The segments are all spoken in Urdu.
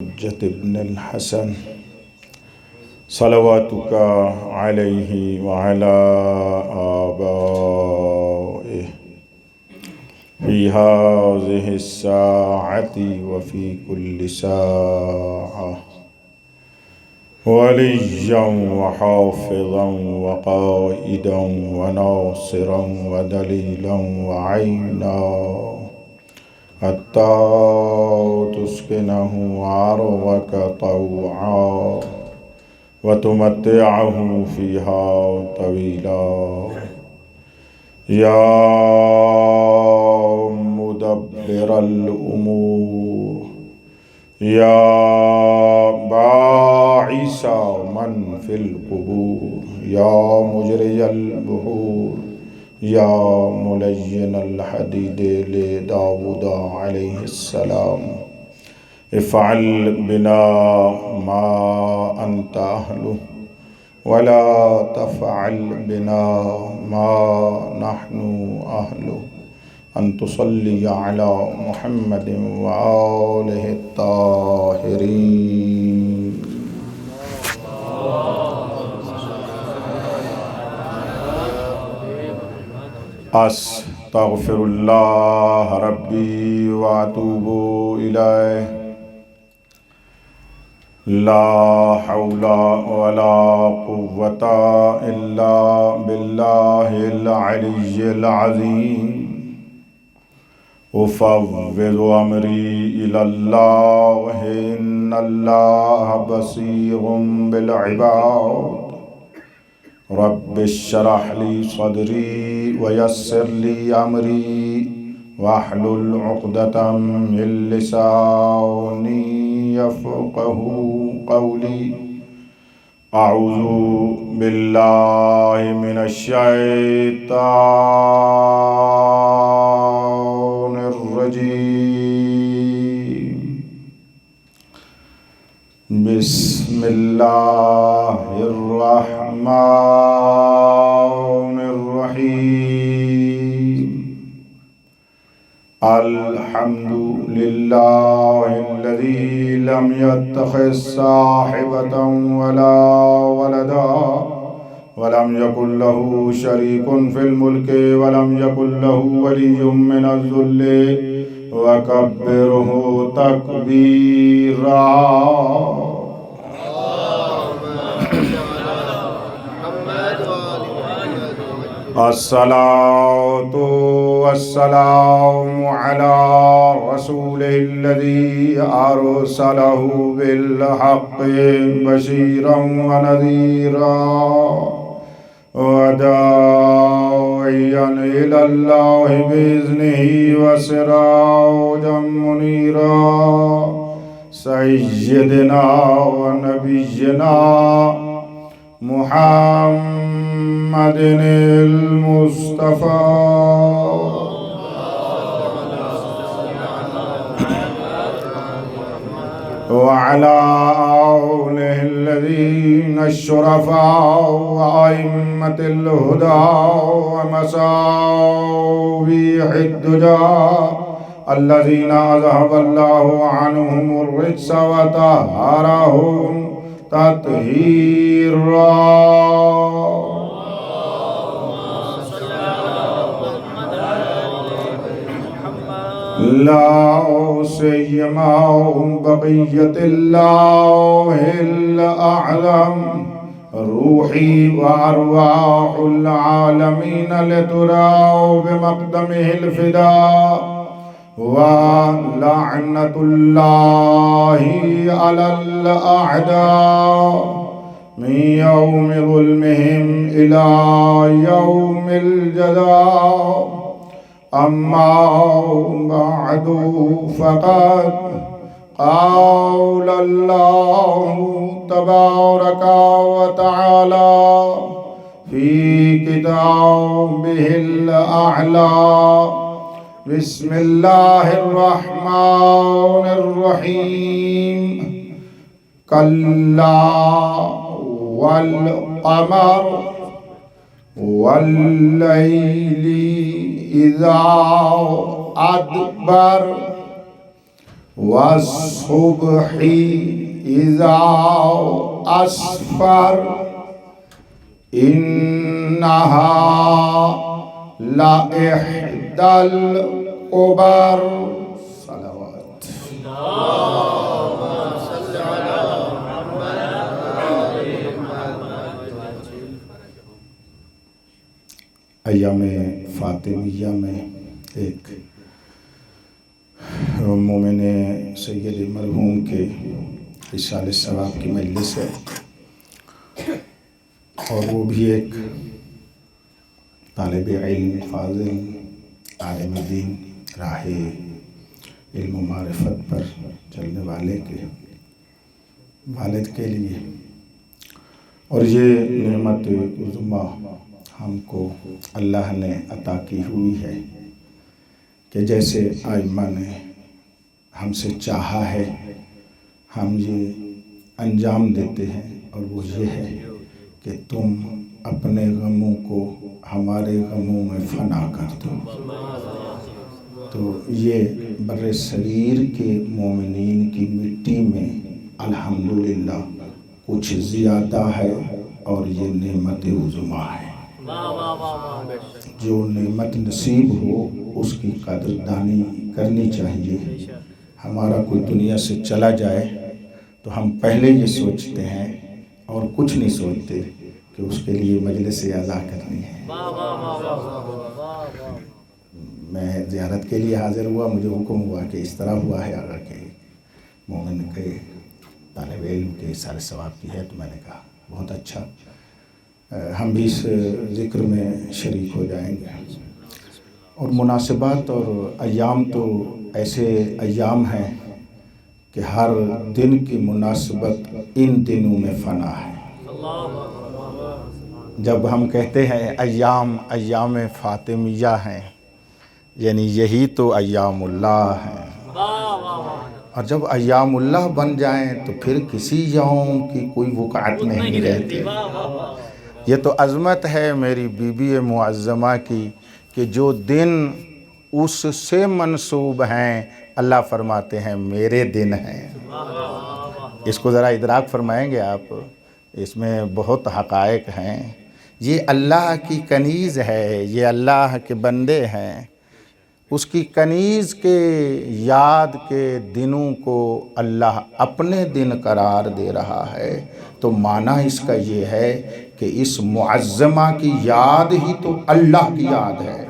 حجة ابن الحسن صلواتك عليه وعلى آبائه في هذه الساعة وفي كل ساعة وليا وحافظا وقائدا وناصرا ودليلا وعينا حتى تسكنه عرضك طوعا وتمتعه فيها طويلا يا مدبر الأمور يا باعث من في القبور يا مجري البحور يا ملين الحديد لداود عليه السلام افعل بنا ما أنت أهله ولا تفعل بنا ما نحن أهله أن تصلي على محمد وآله الطاهرين. أستغفر الله ربي وأتوب إليه لا حول ولا قوة إلا بالله العلي العظيم أفوض أمري إلى الله إن الله بصير بالعباد رب اشرح لي صدري ويسر لي أمري واحلل عقدة من لساني يفقه قولي. أعوذ بالله من الشيطان الرجيم بسم الله الرحمن الرحيم الحمد لله الذي لم يتخذ صاحبة ولا ولدا ولم يكن له شريك في الملك ولم يكن له ولي من الذل وكبره تكبيرا. الصلاة والسلام على رسوله الذي أرسله بالحق بشيرا ونذيرا وداعيا إلى الله بإذنه وسراجا منيرا سيدنا ونبينا محمد المصطفى وعلى آله الذين الشرفاء وأئمة الهدى ومصابيح الدجى الذين أذهب الله عنهم الرجس وطهرهم تطهيرا. لا سيما بقية الله الأعظم روحي وأرواح العالمين لتراه بمقدمه الفداء ولعنة الله على الأعداء من يوم ظلمهم إلى يوم الجزاء. أما بعد فقد قال الله تبارك وتعالى في كتابه الأعلى بسم الله الرحمن الرحيم كلا والقمر والليل إذا أدبر والصبح إذا أسفر إنها لإحدى الكبر. صلوات. ایام فاطمیہ میں ایک مومن سید مرحوم کے اِشارِ ثواب کی مجلس ہے، اور وہ بھی ایک طالب علم فاضل عالم دین راہ علم و معرفت پر چلنے والے کے والد کے لیے، اور یہ نعمت عظمیٰ ہم کو اللہ نے عطا کی ہوئی ہے کہ جیسے آئمہ نے ہم سے چاہا ہے ہم یہ انجام دیتے ہیں، اور وہ یہ ہے کہ تم اپنے غموں کو ہمارے غموں میں فنا کر دو. تو یہ بر صغیر کے مومنین کی مٹی میں الحمدللہ کچھ زیادہ ہے، اور یہ نعمت عظمیٰ ہے. جو نعمت نصیب ہو اس کی قدردانی کرنی چاہیے. ہمارا کوئی دنیا سے چلا جائے تو ہم پہلے یہ سوچتے ہیں اور کچھ نہیں سوچتے کہ اس کے لیے مجلس اعزا کرنی ہے. میں زیارت کے لیے حاضر ہوا، مجھے حکم ہوا کہ اس طرح ہوا ہے آقا کہ مومن کے طالب علم کے اِشارِ ثواب کی ہے، تو میں نے کہا بہت اچھا، ہم بھی اس ذکر میں شریک ہو جائیں گے. اور مناسبات اور ایام تو ایسے ایام ہیں کہ ہر دن کی مناسبت ان دنوں میں فنا ہے. جب ہم کہتے ہیں ایام فاطمیہ ہیں، یعنی یہی تو ایام اللہ ہیں، اور جب ایام اللہ بن جائیں تو پھر کسی یوم کی کوئی وقعت نہیں رہتی. یہ تو عظمت ہے میری بی بی معظمہ کی کہ جو دن اس سے منسوب ہیں اللہ فرماتے ہیں میرے دن ہیں. اس کو ذرا ادراک فرمائیں گے آپ، اس میں بہت حقائق ہیں. یہ اللہ کی کنیز ہے، یہ اللہ کے بندے ہیں. اس کی کنیز کے یاد کے دنوں کو اللہ اپنے دن قرار دے رہا ہے، تو معنی اس کا یہ ہے کہ اس معظمہ کی یاد ہی تو اللہ کی یاد ہے.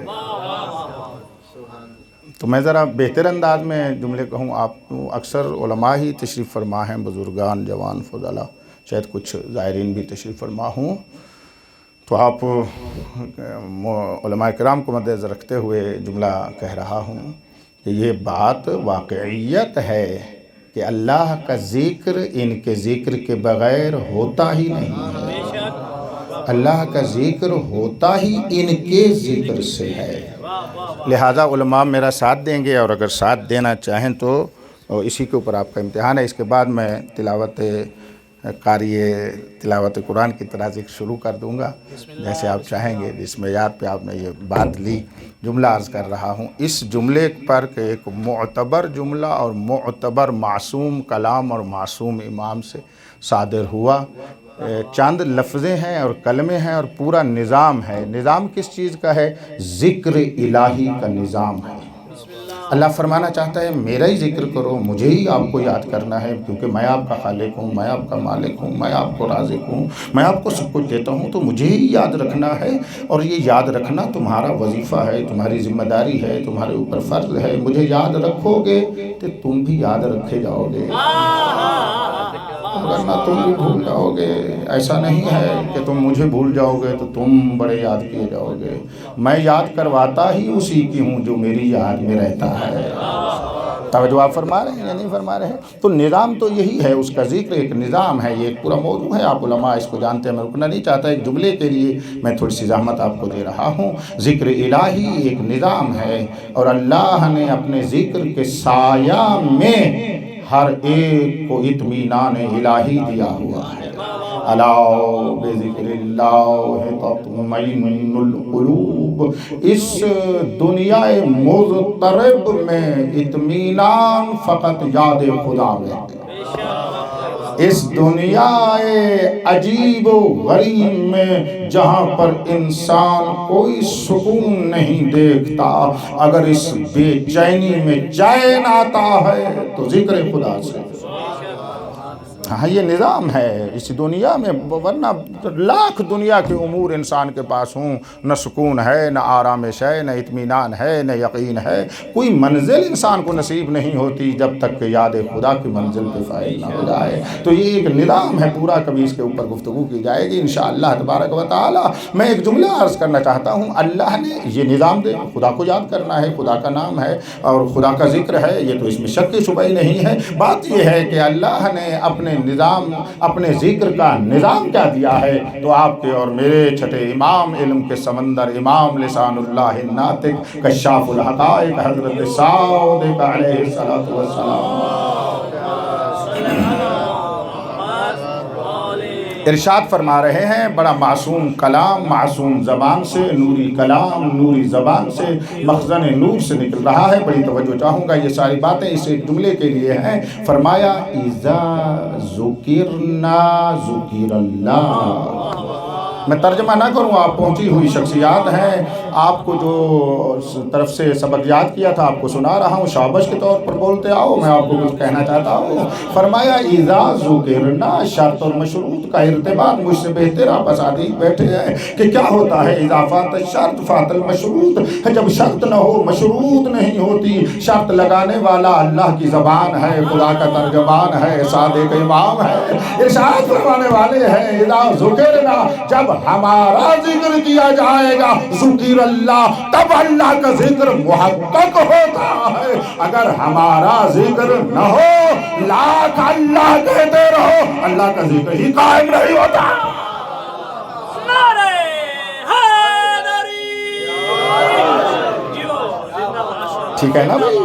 تو میں ذرا بہتر انداز میں جملے کہوں، آپ اکثر علماء ہی تشریف فرما ہیں، بزرگان جوان فضلاء، شاید کچھ زائرین بھی تشریف فرما ہوں، تو آپ علماء کرام کو مد نظر رکھتے ہوئے جملہ کہہ رہا ہوں کہ یہ بات واقعیت ہے کہ اللہ کا ذکر ان کے ذکر کے بغیر ہوتا ہی نہیں ہے. اللہ کا ذکر ہوتا ہی ان کے ذکر سے ہے. لہٰذا علماء میرا ساتھ دیں گے، اور اگر ساتھ دینا چاہیں تو اسی کے اوپر آپ کا امتحان ہے. اس کے بعد میں تلاوت قرآن کی طرح ذکر شروع کر دوں گا جیسے آپ چاہیں گے. جس معیار پہ آپ نے یہ بات لی، جملہ عرض کر رہا ہوں اس جملے پر کہ ایک معتبر جملہ اور معتبر معصوم کلام اور معصوم امام سے صادر ہوا. چند لفظیں ہیں اور کلمے ہیں اور پورا نظام ہے. نظام کس چیز کا ہے؟ ذکر الہی کا نظام ہے. اللہ فرمانا چاہتا ہے میرا ہی ذکر کرو، مجھے ہی آپ کو یاد کرنا ہے، کیونکہ میں آپ کا خالق ہوں، میں آپ کا مالک ہوں، میں آپ کو رازق ہوں، میں آپ کو سب کچھ دیتا ہوں. تو مجھے ہی یاد رکھنا ہے، اور یہ یاد رکھنا تمہارا وظیفہ ہے، تمہاری ذمہ داری ہے، تمہارے اوپر فرض ہے. مجھے یاد رکھو گے تو تم بھی یاد رکھے جاؤ گے، ورنہ تم بھی بھول جاؤ گے. ایسا نہیں ہے کہ تم مجھے بھول جاؤ گے تو تم بڑے یاد کیے جاؤ گے. میں یاد کرواتا ہی اسی کی ہوں جو میری یاد میں رہتا ہے. توجہ آپ فرما رہے ہیں یا نہیں فرما رہے ہیں؟ تو نظام تو یہی ہے، اس کا ذکر ایک نظام ہے. یہ ایک پورا موضوع ہے، آپ علماء اس کو جانتے ہیں، میں رکنا نہیں چاہتا. ایک جملے کے لیے میں تھوڑی سی زحمت آپ کو دے رہا ہوں. ذکر الہی ایک نظام ہے، اور اللہ نے اپنے ذکر کے سایہ میں ہر ایک کو اطمینان الہی دیا ہوا ہے. الا بذکر اللہ تطمئن القلوب، اس دنیا مضطرب میں اطمینان فقط یاد خدا میں ہے۔ اس دنیا عجیب و غریب میں جہاں پر انسان کوئی سکون نہیں دیکھتا، اگر اس بے چینی میں چین آتا ہے تو ذکر خدا سے۔ ہاں یہ نظام ہے اس دنیا میں، ورنہ لاکھ دنیا کے امور انسان کے پاس ہوں، نہ سکون ہے، نہ آرامش ہے، نہ اطمینان ہے، نہ یقین ہے، کوئی منزل انسان کو نصیب نہیں ہوتی جب تک کہ یاد خدا کی منزل پہ فائل نہ ہو جائے۔ تو یہ ایک نظام ہے پورا، کبھی اس کے اوپر گفتگو کی جائے گی انشاءاللہ تبارک و تعالی۔ میں ایک جملہ عرض کرنا چاہتا ہوں، اللہ نے یہ نظام دے، خدا کو یاد کرنا ہے، خدا کا نام ہے اور خدا کا ذکر ہے، یہ تو اس میں شک شبہ ہی نہیں ہے۔ بات یہ ہے کہ اللہ نے اپنے نظام، اپنے ذکر کا نظام کیا دیا ہے، تو آپ کے اور میرے چھٹے امام، علم کے سمندر، امام لسان اللہ الناطق، کشاف الحقائق، حضرت صادق علیہ الصلوۃ والسلام ارشاد فرما رہے ہیں، بڑا معصوم کلام، معصوم زبان سے، نوری کلام، نوری زبان سے، مخزن نور سے نکل رہا ہے۔ بڑی توجہ چاہوں گا، یہ ساری باتیں اس ایک جملے کے لیے ہیں۔ فرمایا اذا ذکرنا ذکر اللہ۔ میں ترجمہ نہ کروں، آپ پہنچی ہوئی شخصیات ہیں، آپ کو جو طرف سے سبق یاد کیا تھا آپ کو سنا رہا ہوں، شابش کے طور پر بولتے آؤ، میں آپ کو کچھ کہنا چاہتا ہوں۔ فرمایا اذا ذکرنا، شرط اور مشروط کا ارتباط مجھ سے بہتر آپ اساتذہ بیٹھے ہیں کہ کیا ہوتا ہے اضافات الشرط فات المشروط، جب شرط نہ ہو مشروط نہیں ہوتی۔ شرط لگانے والا اللہ کی زبان ہے، خدا کا ترجمان ہے، صادق امام ہے، ارشاد فرمانے والے ہیں اذا ذکرنا، جب ہمارا ذکر کیا جائے گا ذکر اللہ، تب اللہ کا ذکر محقق ہوتا ہے۔ اگر ہمارا ذکر نہ ہو، لاکھ اللہ کہتے رہو، اللہ کا ذکر ہی قائم نہیں ہوتا۔ ٹھیک ہے نا بھائی،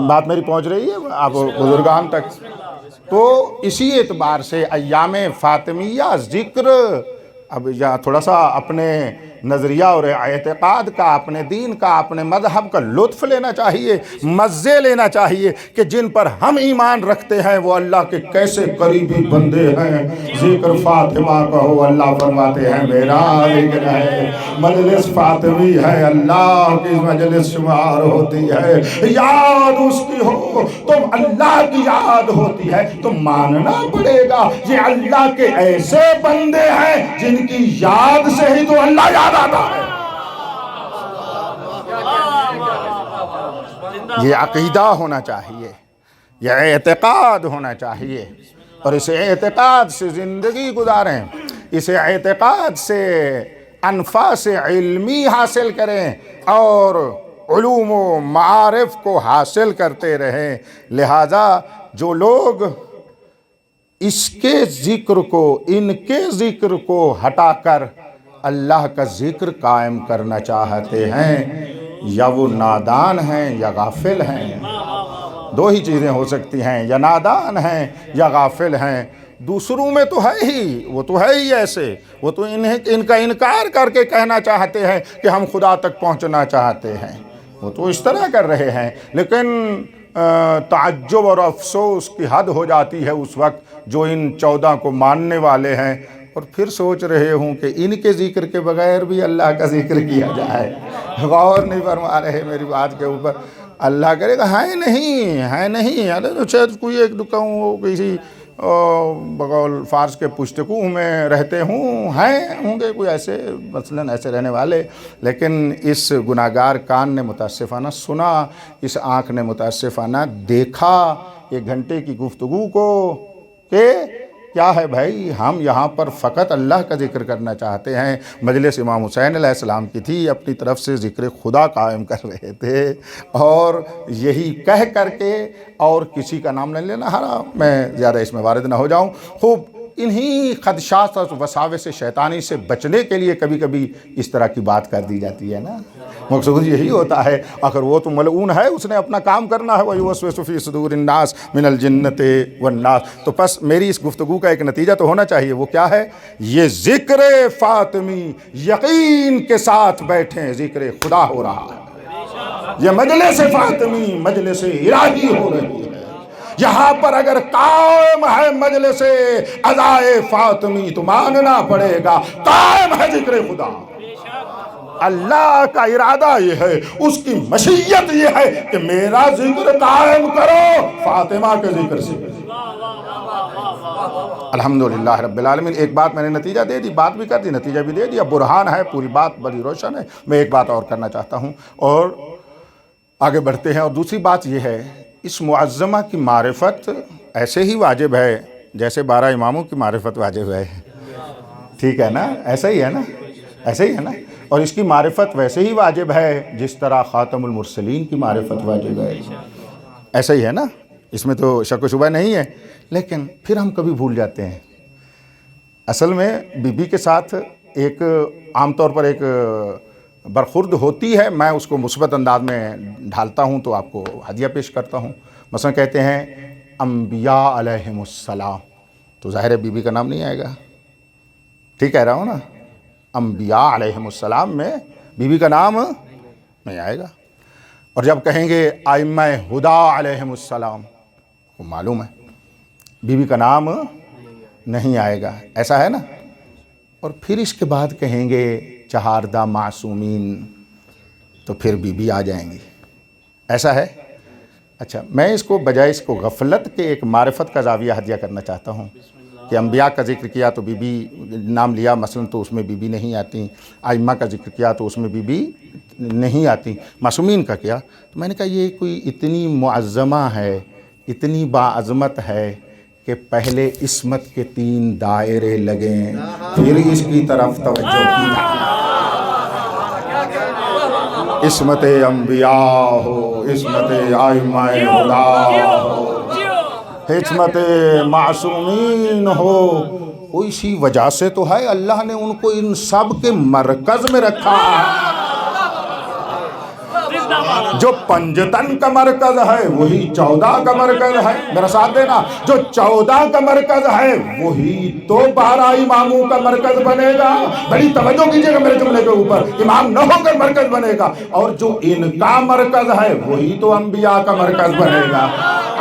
بات میری پہنچ رہی ہے آپ بزرگان تک؟ تو اسی اعتبار سے ایام فاطمیہ ذکر، اب یہاں تھوڑا سا اپنے نظریہ اور اعتقاد کا، اپنے دین کا، اپنے مذہب کا لطف لینا چاہیے، مزے لینا چاہیے کہ جن پر ہم ایمان رکھتے ہیں وہ اللہ کے کیسے قریبی بندے ہیں۔ ذکر فاطمہ کہو، اللہ فرماتے ہیں میرا ذکر ہے، مجلس فاطمی ہے، اللہ کی مجلس شمار ہوتی ہے، یاد اس کی ہو تو اللہ کی یاد ہوتی ہے۔ تو ماننا پڑے گا یہ اللہ کے ایسے بندے ہیں جن کی یاد سے ہی تو اللہ یاد آتا ہے۔ یہ عقیدہ ہونا چاہیے، یہ اعتقاد ہونا چاہیے، اور اس اعتقاد سے زندگی گزاریں، اس اعتقاد سے انفاس علمی حاصل کریں اور علوم و معارف کو حاصل کرتے رہیں۔ لہذا جو لوگ اس کے ذکر کو، ان کے ذکر کو ہٹا کر اللہ کا ذکر قائم کرنا چاہتے ہیں، یا وہ نادان ہیں یا غافل ہیں۔ دو ہی چیزیں ہو سکتی ہیں، یا نادان ہیں یا غافل ہیں۔ دوسروں میں تو ہے ہی، وہ تو ہے ہی ایسے، وہ تو ان کا انکار کر کے کہنا چاہتے ہیں کہ ہم خدا تک پہنچنا چاہتے ہیں، وہ تو اس طرح کر رہے ہیں۔ لیکن تعجب اور افسوس کی حد ہو جاتی ہے اس وقت جو ان 14 کو ماننے والے ہیں اور پھر سوچ رہے ہوں کہ ان کے ذکر کے بغیر بھی اللہ کا ذکر کیا جائے۔ غور نہیں فرما رہے میری بات کے اوپر۔ اللہ کرے گا ہے نہیں، شاید کوئی ایک دو کہوں کسی بقول فارس کے پشتکو میں رہتے ہوں گے کوئی ایسے، مثلاً ایسے رہنے والے، لیکن اس گناہگار کان نے متاسفانہ سنا، اس آنکھ نے متاسفانہ دیکھا ایک گھنٹے کی گفتگو کو کہ کیا ہے بھائی، ہم یہاں پر فقط اللہ کا ذکر کرنا چاہتے ہیں۔ مجلس امام حسین علیہ السلام کی تھی، اپنی طرف سے ذکر خدا قائم کر رہے تھے، اور یہی کہہ کر کے اور کسی کا نام نہیں لینا، میں زیادہ اس میں وارد نہ ہو جاؤں۔ خوب انہی خدشات اور وساوس شیطانی سے بچنے کے لیے کبھی کبھی اس طرح کی بات کر دی جاتی ہے نا. مقصود یہی ہوتا ہے. اگر وہ تو ملعون ہے، اس نے اپنا کام کرنا ہے. وَيُوَسْوِسُ فِي صُدُورِ النَّاسِ مِنَ الْجِنَّةِ وَالنَّاسِ. تو پس میری اس گفتگو کا ایک نتیجہ تو ہونا چاہیے. وہ کیا ہے؟ یہ ذکر فاطمی یقین کے ساتھ بیٹھیں، ذکر خدا ہو رہا ہے. یہ مجلس فاطمی مجلس الہی ہو رہی ہے. یہاں پر اگر قائم ہے مجلس ازائے فاطمی تو ماننا پڑے گا قائم ہے ذکر خدا. اللہ کا ارادہ یہ ہے، اس کی مشیت یہ ہے کہ میرا ذکر قائم کرو فاطمہ کے ذکر سے. الحمدللہ رب العالمین. ایک بات میں نے نتیجہ دے دی، بات بھی کر دی، نتیجہ بھی دے دیا، برہان ہے، پوری بات بڑی روشن ہے. میں ایک بات اور کرنا چاہتا ہوں اور آگے بڑھتے ہیں. اور دوسری بات یہ ہے، اس معظمہ کی معرفت ایسے ہی واجب ہے جیسے 12 اماموں کی معرفت واجب ہے. ٹھیک ہے نا؟ ایسا ہی ہے نا؟ ایسے ہی ہے نا؟ اور اس کی معرفت ویسے ہی واجب ہے جس طرح خاتم المرسلین کی معرفت واجب ہے. ایسا ہی ہے نا؟ اس میں تو شک و شبہ نہیں ہے. لیکن پھر ہم کبھی بھول جاتے ہیں. اصل میں بی بی کے ساتھ ایک عام طور پر ایک برخورد ہوتی ہے، میں اس کو مثبت انداز میں ڈھالتا ہوں تو آپ کو ہدیہ پیش کرتا ہوں. مثلا کہتے ہیں انبیاء علیہم السلام، تو ظاہر ہے بی بی کا نام نہیں آئے گا. ٹھیک کہہ رہا ہوں نا؟ انبیاء علیہم السلام میں بی بی کا نام نہیں آئے گا. اور جب کہیں گے ائمہ ہدا علیہم السلام، وہ معلوم ہے بی بی کا نام نہیں آئے گا. ایسا ہے نا؟ اور پھر اس کے بعد کہیں گے چہاردہ معصومین، تو پھر بی بی آ جائیں گی. ایسا ہے؟ اچھا، میں اس کو بجائے اس کو غفلت کے ایک معرفت کا زاویہ ہدیہ کرنا چاہتا ہوں کہ انبیاء کا ذکر کیا تو بی بی نام لیا مثلا تو اس میں بی بی نہیں آتی، ائمہ کا ذکر کیا تو اس میں بی بی نہیں آتی، معصومین کا کیا. تو میں نے کہا یہ کوئی اتنی معظمہ ہے، اتنی باعظمت ہے کہ پہلے عصمت کے 3 دائرے لگیں پھر اس کی طرف توجہ کی جائے. عصمت انبیاء ہو، عصمت ائمہ خدا ہو، عصمت معصومین ہو. اسی وجہ سے تو ہے اللہ نے ان کو ان سب کے مرکز میں رکھا ہے. جو پنجتن کا مرکز ہے وہی 14 کا مرکز ہے. میرا ساتھ دینا، جو 14 کا مرکز ہے وہی تو 12 اماموں کا مرکز بنے گا. بڑی توجہ کیجئے گا میرے جملے کے اوپر، امام نہ ہو کر مرکز بنے گا. اور جو ان کا مرکز ہے وہی تو انبیاء کا مرکز بنے گا.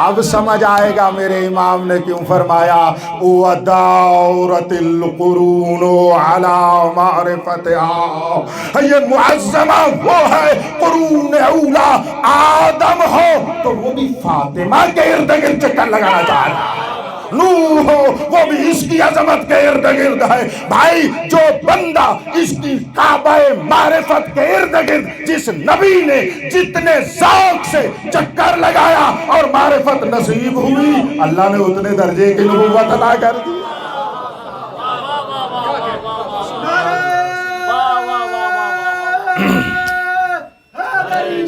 اب سمجھ آئے گا میرے امام نے کیوں فرمایا وَدَورَتِ الْقُرُونُ عَلَى مَعْرِفَتِهَا. یہ معظمہ وہ ہے، قرون اولا آدم ہو تو وہ بھی فاطمہ کے ارد گرد چکر لگانا چاہ رہا ہے. نوح ہو وہ بھی اس کی عظمت کے ارد گرد ہے. بھائی جو بندہ اس کی کعبہ معرفت کے ارد گرد جس نبی نے جتنے ذوق سے چکر لگایا اور معرفت نصیب ہوئی، اللہ نے اتنے درجے کی نبوت عطا کر دی.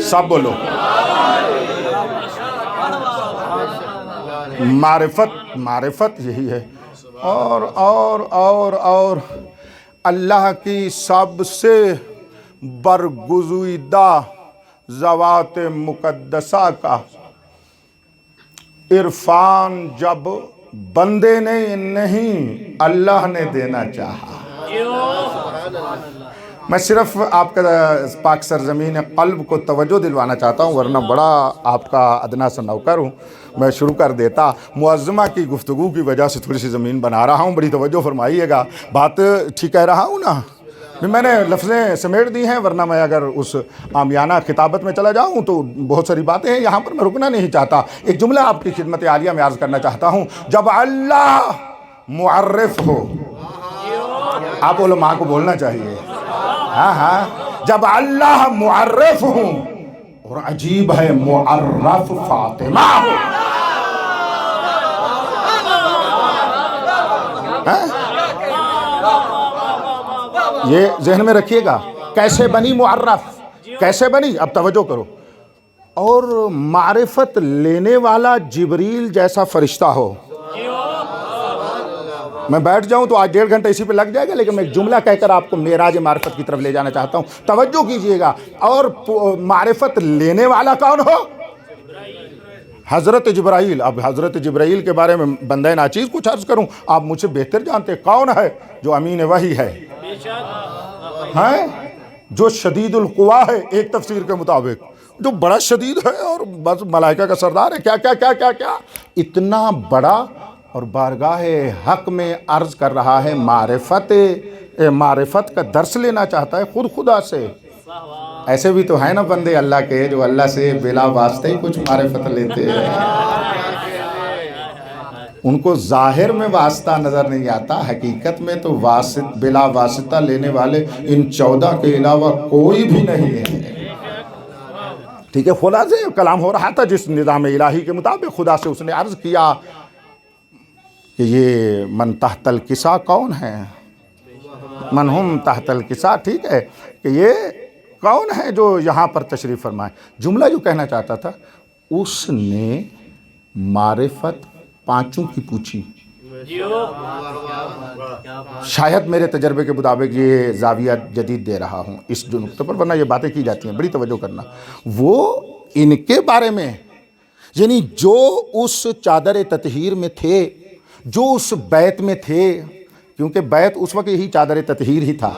سب بولو معرفت یہی ہے. اور اللہ کی سب سے برگزیدہ ذوات مقدسہ کا عرفان جب بندے نے نہیں اللہ نے دینا چاہا. میں صرف آپ کا پاک سرزمین قلب کو توجہ دلوانا چاہتا ہوں، ورنہ بڑا آپ کا ادنا سا نوکر ہوں. میں شروع کر دیتا. معظمہ کی گفتگو کی وجہ سے تھوڑی سی زمین بنا رہا ہوں، بڑی توجہ فرمائیے گا. بات ٹھیک کہہ رہا ہوں نا؟ میں نے لفظیں سمیٹ دی ہیں، ورنہ میں اگر اس عامیانہ خطابت میں چلا جاؤں تو بہت ساری باتیں ہیں، یہاں پر میں رکنا نہیں چاہتا. ایک جملہ آپ کی خدمت عالیہ میں عرض کرنا چاہتا ہوں. جب اللہ معرف ہو، آپ علماء کو بولنا چاہیے، ہاں جب اللہ معرف ہوں، اور عجیب ہے معرف فاطمہ ہو. یہ ذہن میں رکھیے گا. کیسے بنی معرف؟ کیسے بنی؟ اب توجہ کرو. اور معرفت لینے والا جبریل جیسا فرشتہ ہو. میں بیٹھ جاؤں تو آج 1.5 گھنٹہ اسی پہ لگ جائے گا، لیکن میں ایک جملہ کہہ کر آپ کو معراج معرفت کی طرف لے جانا چاہتا ہوں، توجہ کیجئے گا۔ اور معرفت لینے والا کون ہو؟ حضرت جبرائیل۔ اب حضرت جبرائیل کے بارے میں بندہ ناچیز کچھ عرض کروں، آپ مجھ سے بہتر جانتے ہیں کون ہے جو امین وحی ہے، ہیں جو شدید القوا ہے، ایک تفسیر کے مطابق جو بڑا شدید ہے اور بس ملائکہ کا سردار ہے، کیا کیا کیا کیا کیا اتنا بڑا، اور بارگاہ حق میں عرض کر رہا ہے معرفت کا درس لینا چاہتا ہے خود خدا سے۔ ایسے بھی تو ہیں نا بندے اللہ کے جو اللہ سے بلا واسطے ہی کچھ معرفت لیتے ہیں، ان کو ظاہر میں واسطہ نظر نہیں آتا، حقیقت میں تو بلا واسطہ لینے والے ان 14 کے علاوہ کوئی بھی نہیں ہے۔ ٹھیک ہے، خدا سے کلام ہو رہا تھا جس نظام الہی کے مطابق، خدا سے اس نے عرض کیا کہ یہ من تحت الکسا کون ہے، من ہم تحت الکسا، ٹھیک ہے، کہ یہ کون ہے جو یہاں پر تشریف فرمائے۔ جملہ جو کہنا چاہتا تھا، اس نے معرفت 5 کی پوچھی۔ شاید میرے تجربے کے مطابق یہ زاویہ جدید دے رہا ہوں اس جو نقطے پر، ورنہ یہ باتیں کی جاتی ہیں، بڑی توجہ کرنا۔ وہ ان کے بارے میں، یعنی جو اس چادر تطہیر میں تھے، جو اس بیت میں تھے، کیونکہ بیت اس وقت یہی چادر تطہیر ہی تھا،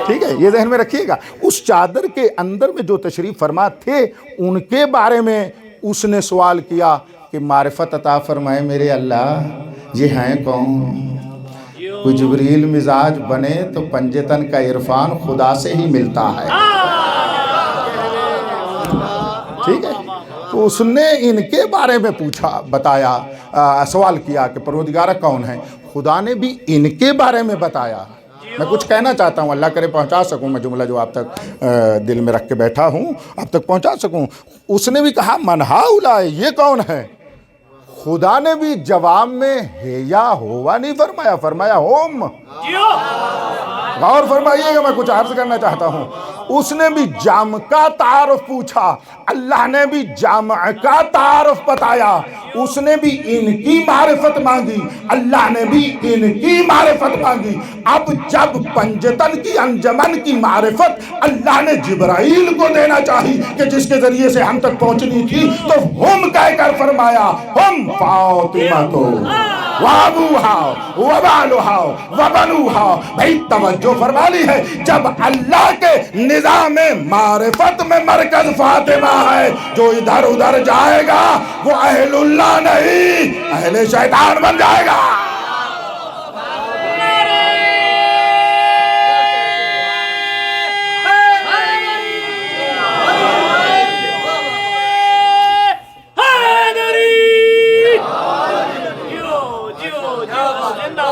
ٹھیک ہے، یہ ذہن میں رکھیے گا۔ اس چادر کے اندر میں جو تشریف فرما تھے، ان کے بارے میں اس نے سوال کیا کہ معرفت عطا فرمائے میرے اللہ، یہ ہیں کون؟ کوئی جبریل مزاج بنے تو پنجتن کا عرفان خدا سے ہی ملتا ہے، ٹھیک ہے۔ تو اس نے ان کے بارے میں پوچھا، بتایا، سوال کیا کہ پروردگارہ کون ہے؟ خدا نے بھی ان کے بارے میں بتایا۔ میں کچھ کہنا چاہتا ہوں، اللہ کرے پہنچا سکوں میں جملہ جو آپ تک دل میں رکھ کے بیٹھا ہوں، آپ تک پہنچا سکوں۔ اس نے بھی کہا من ہؤلاء، یہ کون ہے؟ خدا نے بھی جواب میں ہے یا ہوا نہیں فرمایا، فرمایا ہوم۔ غور فرمائیے گا، میں کچھ عرض کرنا چاہتا ہوں۔ اس نے بھی جامع کا تعارف پوچھا، اللہ نے بھی جامع کا تعارف بتایا۔ اس نے بھی ان کی معرفت مانگی، اللہ نے بھی ان کی معرفت مانگی۔ اب جب پنجتن کی انجمن کی معرفت اللہ نے جبرائیل کو دینا چاہی کہ جس کے ذریعے سے ہم تک پہنچنی تھی، تو ہم کہہ کر فرمایا ہم فاطمہ تو وابوہا وبالوہا وبنوہا۔ بھئی توجہ فرما لی ہے، جب اللہ کے نظام معرفت میں مرکز فاطمہ ہے، جو ادھر ادھر جائے گا وہ اہل اللہ نہیں، اہل شیطان بن جائے گا۔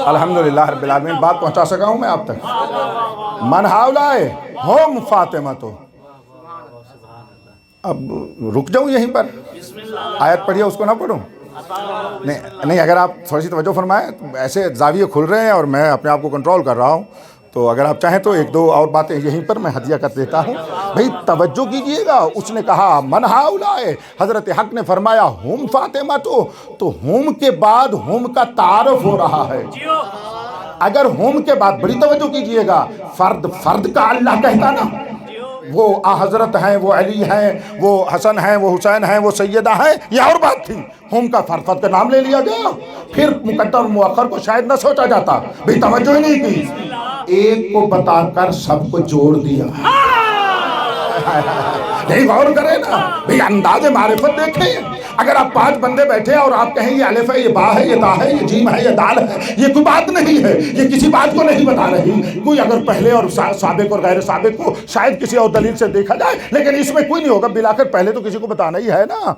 الحمدللہ رب العالمین، بات پہنچا سکا ہوں میں آپ تک۔ من ہؤلاء ہم فاطمہ تو، اب رک جاؤں یہیں پر، آیت پڑھیے، اس کو نہ پڑھوں؟ نہیں، اگر آپ تھوڑی سی توجہ فرمائیں، ایسے زاویے کھل رہے ہیں اور میں اپنے آپ کو کنٹرول کر رہا ہوں، تو اگر آپ چاہیں تو 1-2 اور باتیں یہیں پر میں ہدیہ کر دیتا ہوں۔ بھئی توجہ کیجئے گا، اس نے کہا من ہؤلاء، حضرت حق نے فرمایا ہم فاطمہ تو ہم کے بعد ہم کا تعارف ہو رہا ہے۔ اگر ہم کے بعد، بڑی توجہ کیجئے گا، فرد کا اللہ کہتا نا، وہ حضرت ہیں، وہ علی ہیں، وہ حسن ہیں، وہ حسین ہیں، وہ سیدہ ہیں، یہ اور بات تھی۔ ہم کا فرد کا نام لے لیا گیا، پھر مقدر اور مؤخر کو شاید نہ سوچا جاتا، بھئی توجہ ہی نہیں کی، ایک کو بتا کر سب کو جوڑ دیا۔ نہیں غور کریں نا، بھئی انداز معرفت دیکھیں۔ اگر آپ 5 بندے بیٹھے اور آپ کہیں یہ الف ہے، یہ با ہے، یہ تا ہے، یہ جیم ہے، یہ دال ہے، یہ کوئی بات نہیں ہے، یہ کسی بات کو نہیں بتا رہی۔ کوئی اگر پہلے اور سابق اور غیر سابق کو شاید کسی اور دلیل سے دیکھا جائے، لیکن اس میں کوئی نہیں ہوگا، بلا کر پہلے تو کسی کو بتانا ہی ہے نا۔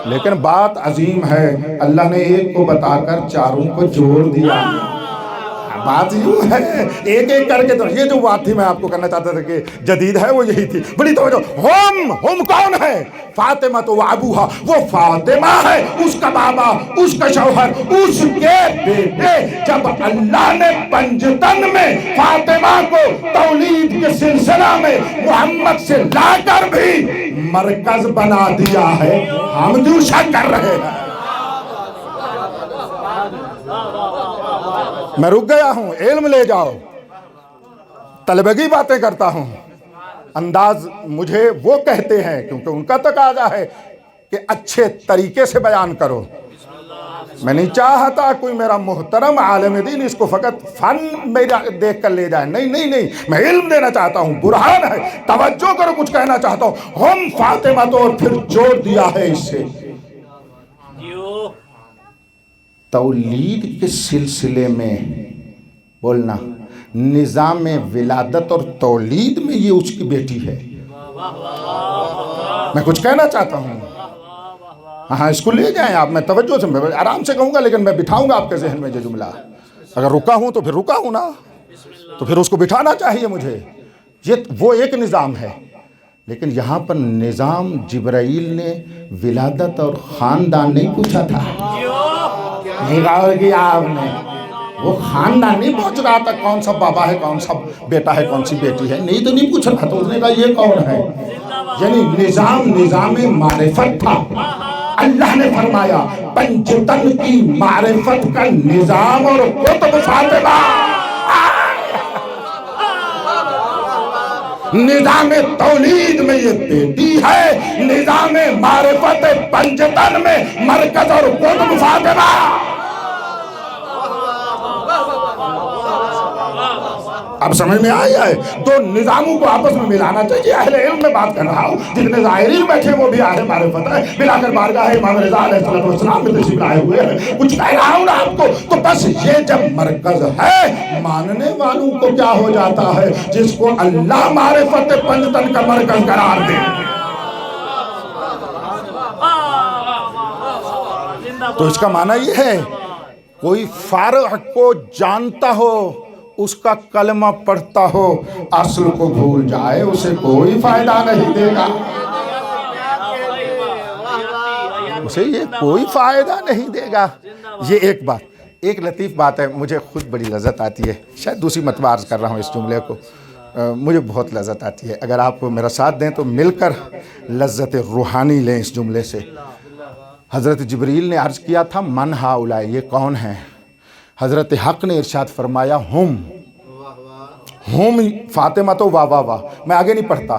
لیکن بات عظیم ہے، اللہ نے ایک کو بتا کر چاروں کو جوڑ دیا۔ بات یوں ہے، ایک ایک کر کے، تو یہ جو بات تھی میں آپ کو کرنا چاہتا تھا کہ جدید ہے، وہ یہی تھی۔ بڑی توجہ، ہم کون ہے؟ فاطمہ تو ابوہا، وہ فاطمہ ہے، اس کا بابا، اس کا شوہر، اس کے بیٹے۔ جب اللہ نے پنجتن میں فاطمہ کو تولید کے سلسلہ میں محمد سے لا کر بھی مرکز بنا دیا ہے، ہم جو شک کر رہے ہیں۔ میں رک گیا ہوں، علم لے جاؤ، طلبگی باتیں کرتا ہوں، انداز مجھے وہ کہتے ہیں کیونکہ ان کا تقاضا ہے کہ اچھے طریقے سے بیان کرو۔ میں نہیں چاہتا کوئی میرا محترم عالم دین اس کو فقط فن میرا دیکھ کر لے جائے، نہیں، میں علم دینا چاہتا ہوں، برہان ہے، توجہ کرو، کچھ کہنا چاہتا ہوں۔ ہم فاطمہ تو، اور پھر جوڑ دیا ہے اس سے تولید کے سلسلے میں بولنا، نظام ولادت اور تولید میں یہ اس کی بیٹی ہے۔ میں کچھ کہنا چاہتا ہوں، ہاں اس کو لے جائیں آپ، میں توجہ سے، میں آرام سے کہوں گا لیکن میں بٹھاؤں گا آپ کے ذہن میں یہ جملہ۔ اگر رکا ہوں تو پھر رکا ہوں نا، تو پھر اس کو بٹھانا چاہیے مجھے۔ یہ وہ ایک نظام ہے، لیکن یہاں پر نظام جبرائیل نے ولادت اور خاندان نہیں پوچھا تھا، نہیں کہا کہ آپ نے، وہ خاندان نہیں پوچھ رہا تھا کون سا بابا ہے، کون سا بیٹا ہے، کون سی بیٹی ہے، نہیں تو نہیں پوچھ رہا تھا، اس نے کہا یہ کون ہے۔ یعنی نظام معرفت تھا۔ اللہ نے فرمایا پنجتن کی معرفت کا نظام اور کتب فاطمہ، نظام تولید میں یہ بیٹی ہے، نظام معرفت پنجتن میں مرکز اور کتب فاطمہ۔ اب سمجھ میں آیا ہے؟ دو نظاموں کو آپس میں ملانا چاہیے۔ اہل علم میں بات کر رہا ہوں، جتنے ظاہرین بیٹھے وہ بھی اہل معرفت ہے، ملا کر بارگاہ امام رضا علیہ السلام میں تشریف لائے ہوئے ہیں۔ کچھ کہہ رہا ہوں نا آپ کو، تو بس یہ جب مرکز ہے، ماننے والوں کو کیا ہو جاتا ہے، جس کو اللہ معرفت پنجتن کا مرکز قرار دے، تو اس کا معنی یہ ہے کوئی فارغ کو جانتا ہو، اس کا کلمہ پڑھتا ہو، اصل کو بھول جائے، اسے کوئی فائدہ نہیں دے گا، اسے یہ کوئی فائدہ نہیں دے گا۔ یہ ایک بات، ایک لطیف بات ہے، مجھے خود بڑی لذت آتی ہے، شاید دوسری مرتبہ عرض کر رہا ہوں اس جملے کو، مجھے بہت لذت آتی ہے۔ اگر آپ میرا ساتھ دیں تو مل کر لذت روحانی لیں اس جملے سے۔ حضرت جبریل نے عرض کیا تھا من ہؤلاء، یہ کون ہیں؟ حضرت حق نے ارشاد فرمایا ہم فاطمہ تو واہ واہ واہ، میں آگے نہیں پڑھتا،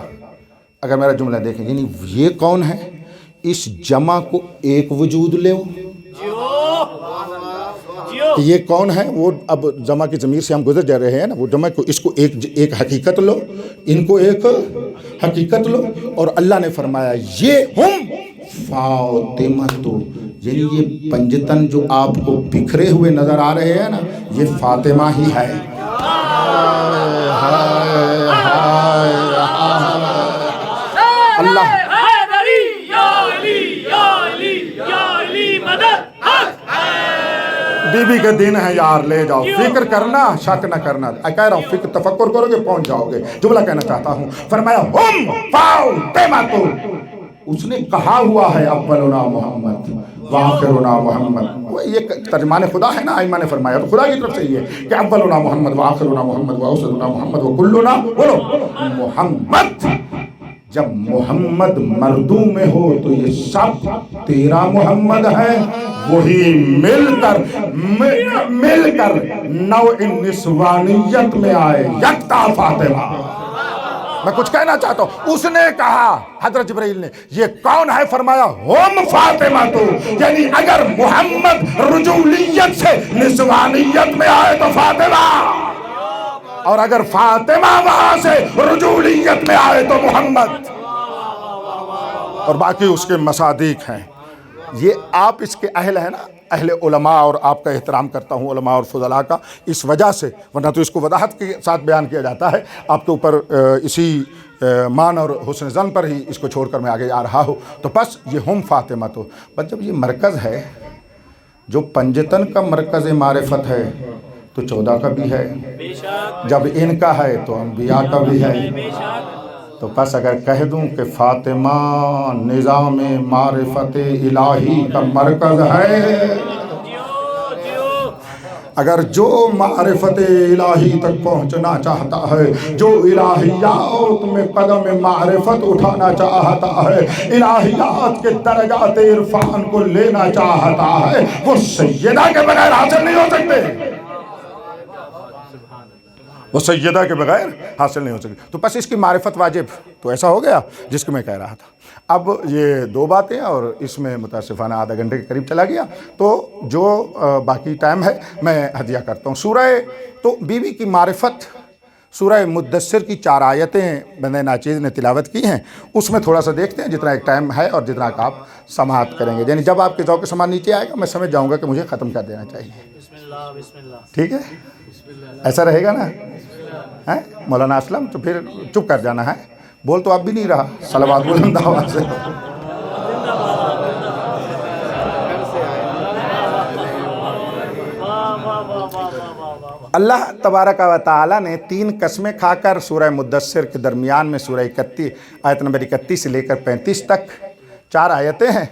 اگر میرا جملہ دیکھیں، یعنی یہ کون ہے؟ اس جمع کو ایک وجود لے، یہ کون ہے؟ وہ اب جمع کی ضمیر سے ہم گزر جا رہے ہیں نا، وہ جمع کو، اس کو ایک حقیقت لو، ان کو ایک حقیقت لو، اور اللہ نے فرمایا یہ ہم فاطمہ تو، یعنی یہ پنجتن جو آپ کو بکھرے ہوئے نظر آ رہے ہیں نا، یہ فاطمہ ہی ہے۔ اللہ بی بی کے دن ہے یار، لے جاؤ، فکر کرنا، شک نہ کرنا، کہہ رہا ہوں فکر تفکر کرو گے پہنچ جاؤ گے۔ جملہ کہنا چاہتا ہوں، فرمایا ہم فاطمہ تو، اس نے کہا ہوا ہے اولنا محمد وآخرنا محمد، وہ یہ ترجمان خدا ہے نا، ائمہ نے فرمایا، تو خدا کی طرف سے یہ ہے کہ اولنا محمد وآخرنا محمد وأوسطنا محمد وکلنا بولو محمد۔ جب محمد مردوں میں ہو تو یہ سب تیرا محمد ہے، وہی مل کر نوع نسوانیت میں آئے، یکتا فاطمہ۔ میں کچھ کہنا چاہتا ہوں، اس نے کہا حضرت جبرائیل نے یہ کون ہے، فرمایا ہم فاطمہ تو، یعنی اگر محمد رجولیت سے نسوانیت میں آئے تو فاطمہ، اور اگر فاطمہ وہاں سے رجولیت میں آئے تو محمد، اور باقی اس کے مصادیق ہیں۔ یہ آپ اس کے اہل ہیں نا، اہل علماء، اور آپ کا احترام کرتا ہوں علماء اور فضلاء کا اس وجہ سے، ورنہ تو اس کو وضاحت کے ساتھ بیان کیا جاتا ہے، آپ کے اوپر اسی مان اور حسن ظن پر ہی اس کو چھوڑ کر میں آگے آ رہا ہوں۔ تو بس یہ ہم فاطمہ تو، بس جب یہ مرکز ہے جو پنجتن کا مرکز معرفت ہے تو 14 کا بھی ہے، جب ان کا ہے تو انبیاء کا بھی ہے، تو بس اگر کہہ دوں کہ فاطمہ نظام معرفت الہی کا مرکز ہے، اگر جو معرفت الہی تک پہنچنا چاہتا ہے، جو الہیات میں قدم معرفت اٹھانا چاہتا ہے، الہیات کے درجات عرفان کو لینا چاہتا ہے، وہ سیدہ کے بغیر حاصل نہیں ہو سکتے۔ وہ سیدہ کے بغیر حاصل نہیں ہو سکتی. تو بس اس کی معرفت واجب. تو ایسا ہو گیا جس کو میں کہہ رہا تھا. اب یہ 2 باتیں اور اس میں متاسفانہ آدھا گھنٹے کے قریب چلا گیا. تو جو باقی ٹائم ہے میں ہدیہ کرتا ہوں. سورہ تو بیوی کی معرفت، سورہ مدثر کی 4 آیتیں بندہ ناچیز نے تلاوت کی ہیں. اس میں تھوڑا سا دیکھتے ہیں جتنا ایک ٹائم ہے اور جتنا کہ آپ سماعت کریں گے. یعنی جب آپ کے ذوق سماعت نیچے آئے گا میں سمجھ جاؤں گا کہ مجھے ختم کر دینا چاہیے. ٹھیک ہے، ایسا رہے گا نا؟ مولانا اسلم تو پھر چپ کر جانا ہے. بول تو اب بھی نہیں رہا. صلوات بلند آواز سے. اللہ تبارک و تعالیٰ نے 3 قسمیں کھا کر سورہ مدثر کے درمیان میں سورہ 31 آیت نمبر 31 سے لے کر 35 تک 4 آیتیں ہیں،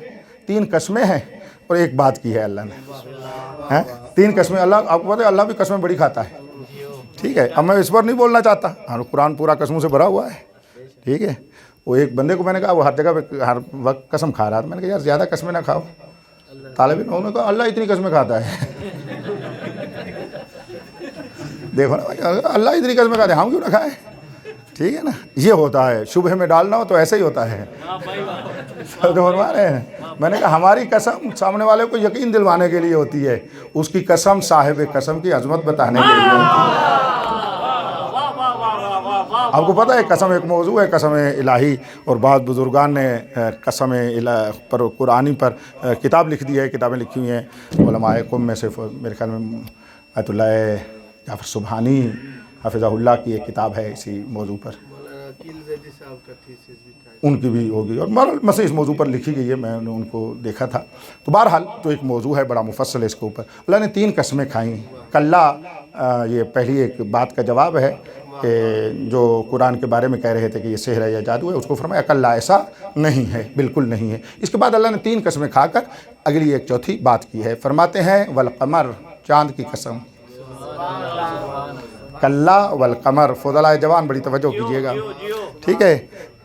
3 قسمیں ہیں اور ایک بات کی ہے اللہ نے. 3 قسمیں. اللہ آپ کو پتہ ہے اللہ بھی قسمیں بڑی کھاتا ہے. ٹھیک ہے، اب میں اس پر نہیں بولنا چاہتا. قرآن پورا قسموں سے بھرا ہوا ہے. ٹھیک ہے، وہ ایک بندے کو میں نے کہا وہ ہر جگہ پہ ہر وقت قسم کھا رہا تھا. میں نے کہا یار زیادہ قسمیں نہ کھاؤ. طالب علم نے کہا اللہ اتنی قسمیں کھاتا ہے. دیکھو نا اللہ اتنی قسمیں کھاتے ہیں، ہم کیوں نہ کھائیں؟ ٹھیک ہے نا، یہ ہوتا ہے. شبہ میں ڈالنا ہو تو ایسا ہی ہوتا ہے. فرما رہے ہیں. میں نے کہا ہماری قسم سامنے والے کو یقین دلوانے کے لیے ہوتی ہے، اس کی قسم صاحب قسم کی عظمت بتانے کے لیے ہوتی ہے. آپ کو پتہ ہے قسم ایک موضوع ہے، قسم الہی. اور بعض بزرگان نے قسم پر قرآنی پر کتاب لکھ دی ہے، کتابیں لکھی ہوئی ہیں علماء قوم میں سے. میرے خیال میں آیت اللہ جعفر سبحانی حفظہ اللہ کی ایک کتاب ہے اسی موضوع پر، ان کی بھی ہوگی. اور مسئلہ اس موضوع پر لکھی گئی ہے، میں نے ان کو دیکھا تھا. تو بہرحال تو ایک موضوع ہے بڑا مفصل ہے اس کے اوپر. اللہ نے 3 قسمیں کھائیں. کلا، یہ پہلی ایک بات کا جواب ہے کہ جو قرآن کے بارے میں کہہ رہے تھے کہ یہ سحر ہے یا جادو ہے، اس کو فرمایا کلا ایسا نہیں ہے، بالکل نہیں ہے. اس کے بعد اللہ نے 3 قسمیں کھا کر اگلی ایک چوتھی بات کی ہے. فرماتے ہیں والقمر، چاند کی قسم. کلا والقمر. فضلائے جوان بڑی توجہ کیجیے گا. ٹھیک ہے،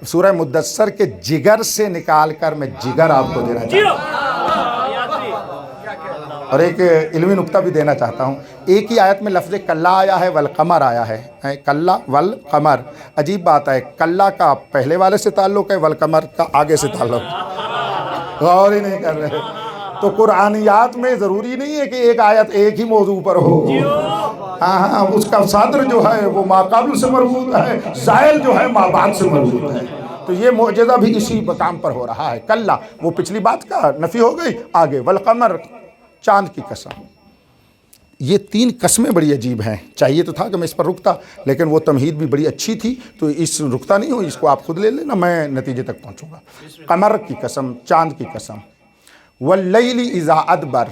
سورہ مدثر کے جگر سے نکال کر میں جگر آپ کو دینا چاہتا ہوں اور ایک علمی نکتہ بھی دینا چاہتا ہوں. ایک ہی آیت میں لفظ کلا آیا ہے، والقمر آیا ہے. کلا والقمر. عجیب بات ہے، کلا کا پہلے والے سے تعلق ہے، والقمر کا آگے سے تعلق. غور ہی نہیں کر رہے. تو قرآنیات میں ضروری نہیں ہے کہ ایک آیت ایک ہی موضوع پر ہو. ہاں اس کا صدر جو ہے وہ ما قبل سے مربوط ہے، زائل جو ہے ما بعد سے مربوط ہے. تو یہ معجزہ بھی اسی مقام پر ہو رہا ہے. کلا وہ پچھلی بات کا نفی ہو گئی. آگے والقمر، چاند کی قسم. یہ 3 قسمیں بڑی عجیب ہیں. چاہیے تو تھا کہ میں اس پر رکتا، لیکن وہ تمہید بھی بڑی اچھی تھی تو اس رکتا نہیں ہوں. اس کو آپ خود لے لینا، میں نتیجے تک پہنچوں گا. قمر کی قسم، چاند کی قسم. واللیل اذا ادبر.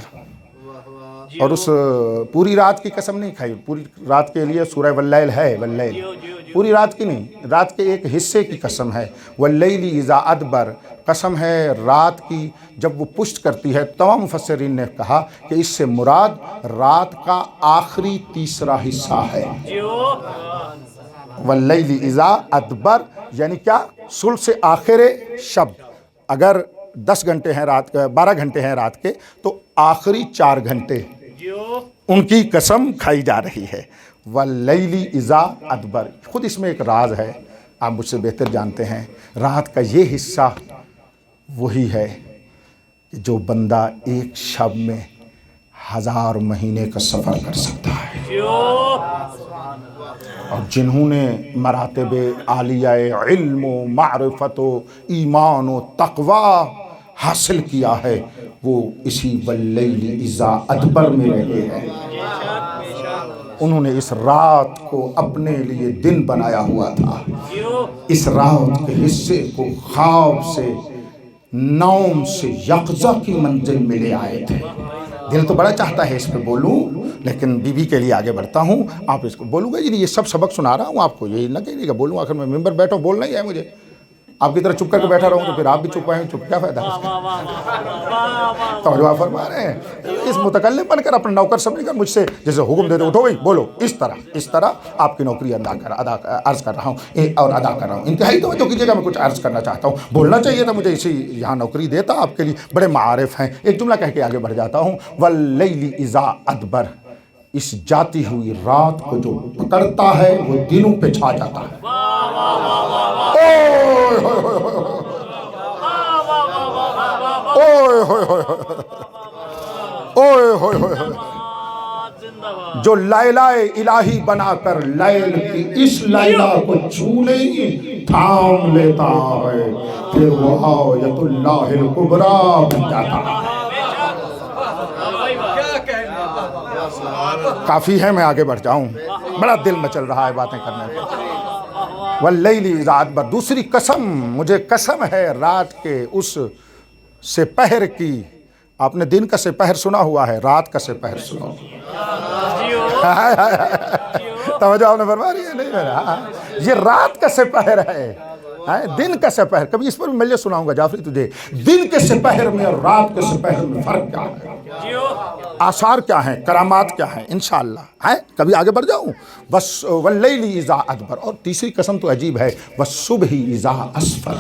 اور اس پوری رات کی قسم نہیں کھائی. پوری رات کے لیے سورہ واللیل ہے، واللیل پوری رات کی نہیں، رات کے ایک حصے کی قسم ہے. واللیل اذا ادبر، قسم ہے رات کی جب وہ پشت کرتی ہے. تمام مفسرین نے کہا کہ اس سے مراد رات کا آخری تیسرا حصہ ہے. واللیل اذا ادبر یعنی کیا؟ ثلث آخر شب. اگر 10 گھنٹے ہیں رات کے، 12 گھنٹے ہیں رات کے، تو آخری 4 گھنٹے ان کی قسم کھائی جا رہی ہے. واللیل اذا ادبر. خود اس میں ایک راز ہے، آپ مجھ سے بہتر جانتے ہیں. رات کا یہ حصہ وہی ہے کہ جو بندہ ایک شب میں 1000 مہینے کا سفر کر سکتا ہے. اور جنہوں نے مراتب عالیہ علم و معرفت و ایمان و تقوی حاصل کیا ہے، وہ اسی واللیل اذا ادبر میں رہے ہیں. انہوں نے اس رات کو اپنے لیے دن بنایا ہوا تھا. اس رات کے حصے کو خواب سے، نوم سے یقظہ کی منزل میں لے آئے تھے. دل تو بڑا چاہتا ہے اس پہ بولوں، لیکن بیوی کے لیے آگے بڑھتا ہوں. آپ اس کو بولوں گا جی یہ سب سبق سنا رہا ہوں آپ کو، یہ نہ کہیے گا بولوں آخر میں ممبر بیٹھو بولنا ہی ہے مجھے. آپ کی طرح چپ کر کے بیٹھا رہوں تو پھر آپ بھی چپ آئیں، چپ کیا فائدہ ہے اس کا؟ توجہ فرما رہے ہیں. اس متکلم بن کر اپنا نوکر سمجھ کر مجھ سے جیسے حکم دیتے اٹھو بھائی بولو، اس طرح آپ کی نوکری عرض کر رہا ہوں اور ادا کر رہا ہوں. انتہائی توجہ کیجیے گا، میں کچھ عرض کرنا چاہتا ہوں. بولنا چاہیے تھا مجھے، اسی یہاں نوکری دیتا آپ کے لیے. بڑے معارف ہیں. ایک جملہ کہہ کے آگے بڑھ جاتا ہوں. واللیل اذا ادبر. اس جاتی ہوئی رات کو جو پکڑتا ہے وہ دنوں پہ چھا جاتا ہے۔ اوئے ہوئے ہوئے جو لیلہ الہی بنا کر لیل کی اس لیلہ کو چھونے ہی تھام لیتا ہے، پھر وہ آیت اللہ الکبریٰ بن جاتا ہے۔ کافی ہے، میں آگے بڑھ جاؤں، بڑا دل مچل رہا ہے باتیں کرنے میں۔ واللیل اذا ادبر، دوسری قسم، مجھے قسم ہے رات کے اس سپہر کی۔ آپ نے دن کا سپہر سنا ہوا ہے، رات کا سپہر سنا ہوا توجہ آپ نے فرما رہی ہے؟ نہیں میرا، یہ رات کا سپہر ہے، دن کا سپہر۔ کبھی اس پر بھی میں سناؤں گا جعفری تجھے، دن کے سپہر میں اور رات کے سپہر میں فرق کیا ہے، آثار کیا ہیں، کرامات کیا ہیں، انشاءاللہ ہے۔ کبھی آگے بڑھ جاؤں، بس واللیل اذا ادبر، اور تیسری قسم تو عجیب ہے، والصبح اذا اسفر،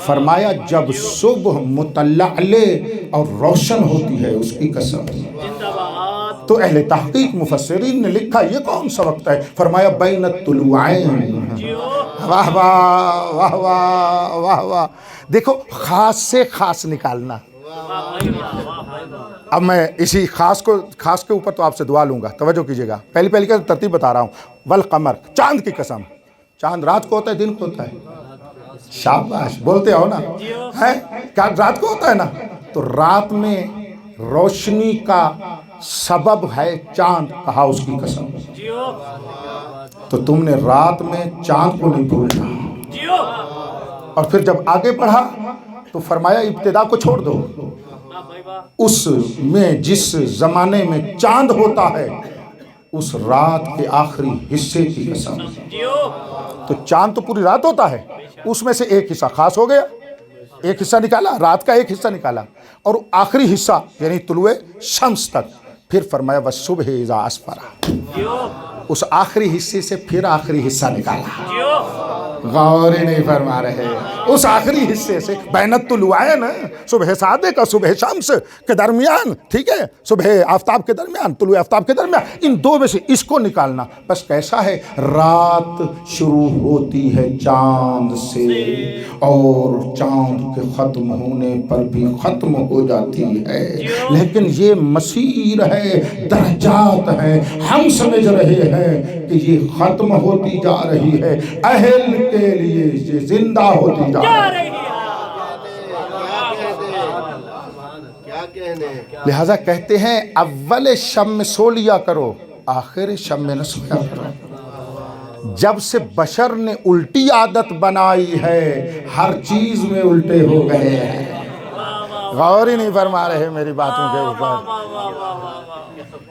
فرمایا جب صبح متلعلع اور روشن ہوتی ہے اس کی قسم۔ تو اہل تحقیق مفسرین نے لکھا یہ کون سا وقت ہے؟ فرمایا بین الطلوعین۔ واہ واہ واہ واہ واہ واہ، دیکھو خاص سے خاص نکالنا۔ اب میں اسی خاص کے اوپر تو آپ سے دعا لوں گا، توجہ کیجئے گا۔ پہلی کا ترتیب بتا رہا ہوں۔ والقمر، چاند کی قسم، چاند رات کو ہوتا ہے دن کو ہوتا ہے؟ شاباش، بولتے ہو نا، ہے کیا رات کو ہوتا ہے نا؟ تو رات میں روشنی کا سبب ہے چاند، کہا اس کی قسم۔ تو تم نے رات میں چاند کو نہیں بھولنا۔ اور پھر جب آگے بڑھا تو فرمایا ابتدا کو چھوڑ دو، اس میں جس زمانے میں چاند ہوتا ہے اس رات کے آخری حصے کی قسم۔ تو چاند تو پوری رات ہوتا ہے، اس میں سے ایک حصہ خاص ہو گیا، ایک حصہ نکالا، رات کا ایک حصہ نکالا، اور آخری حصہ یعنی طلوع شمس تک۔ پھر فرمایا والصبح اذا اسفر، اس آخری حصے سے پھر آخری حصہ نکالا۔ غور ہی نہیں فرما رہے، اس آخری حصے سے بین الطلوعین، صبح صادق اور صبح شمس کے درمیان، ٹھیک ہے، صبح آفتاب کے درمیان، طلوع آفتاب کے درمیان، ان دو میں سے اس کو نکالنا۔ بس کیسا ہے، رات شروع ہوتی ہے چاند سے اور چاند کے ختم ہونے پر بھی ختم ہو جاتی ہے، لیکن یہ مسیر ہے، درجات ہیں۔ ہم سمجھ رہے ہیں کہ یہ ختم ہوتی جا رہی ہے، اہل کے لیے یہ زندہ ہوتی جا رہی ہے۔ لہذا کہتے ہیں اول شب میں سو لیا کرو، آخر شب میں نہ سویا کرو۔ جب سے بشر نے الٹی عادت بنائی ہے، ہر چیز میں الٹے ہو گئے ہیں۔ غور ہی نہیں فرما رہے میری باتوں کے اوپر۔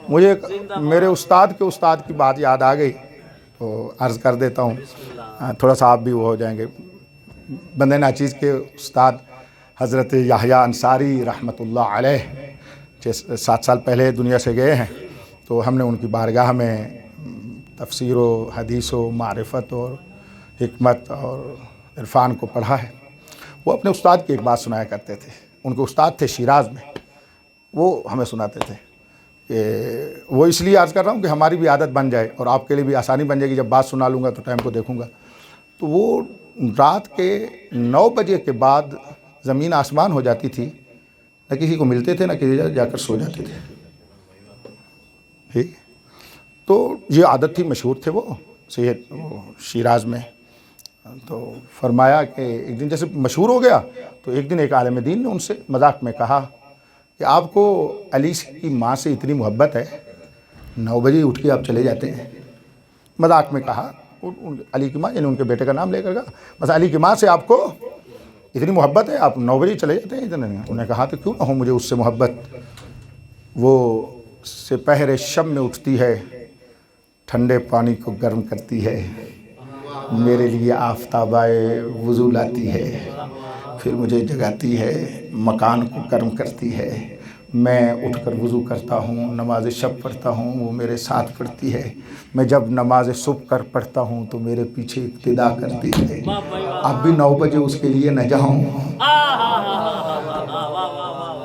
مجھے میرے استاد کے استاد کی بات یاد آ گئی تو عرض کر دیتا ہوں، تھوڑا سا آپ بھی وہ ہو جائیں گے۔ بندہ ناچیز کے استاد حضرت یحییٰ انصاری رحمۃ اللہ علیہ 7 سال پہلے دنیا سے گئے ہیں، تو ہم نے ان کی بارگاہ میں تفسیر و حدیث و معرفت اور حکمت اور عرفان کو پڑھا ہے۔ وہ اپنے استاد کی ایک بات سنایا کرتے تھے، ان کے استاد تھے شیراز میں، وہ ہمیں سناتے تھے کہ وہ اس لیے عرض کر رہا ہوں کہ ہماری بھی عادت بن جائے اور آپ کے لیے بھی آسانی بن جائے گی، جب بات سنا لوں گا تو ٹائم کو دیکھوں گا۔ تو وہ رات کے 9 بجے کے بعد زمین آسمان ہو جاتی تھی، نہ کسی کو ملتے تھے نہ کسی جا کر سو جاتے تھے، ٹھیک۔ تو یہ عادت تھی، مشہور تھے وہ شیراز میں۔ تو فرمایا کہ ایک دن جیسے مشہور ہو گیا تو ایک دن ایک عالم دین نے ان سے مذاق میں کہا کہ آپ کو علی کی ماں سے اتنی محبت ہے، 9 بجے اٹھ کے آپ چلے جاتے ہیں۔ مذاق میں کہا، علی کی ماں یعنی ان کے بیٹے کا نام لے کر کہا، بس علی کی ماں سے آپ کو اتنی محبت ہے، آپ 9 بجے چلے جاتے ہیں اتنے۔ انہوں نے کہا تو کیوں نہ ہو مجھے اس سے محبت، وہ سپہر شب میں اٹھتی ہے، ٹھنڈے پانی کو گرم کرتی ہے، میرے لیے آفتابائے وضو لاتی ہے، پھر مجھے جگاتی ہے، مکان کو گرم کرتی ہے، میں اٹھ کر وضو کرتا ہوں، نماز شب پڑھتا ہوں، وہ میرے ساتھ پڑھتی ہے، میں جب نماز صبح کر پڑھتا ہوں تو میرے پیچھے اقتدا کرتی ہے۔ اب بھی 9 بجے اس کے لیے نہ جاؤں،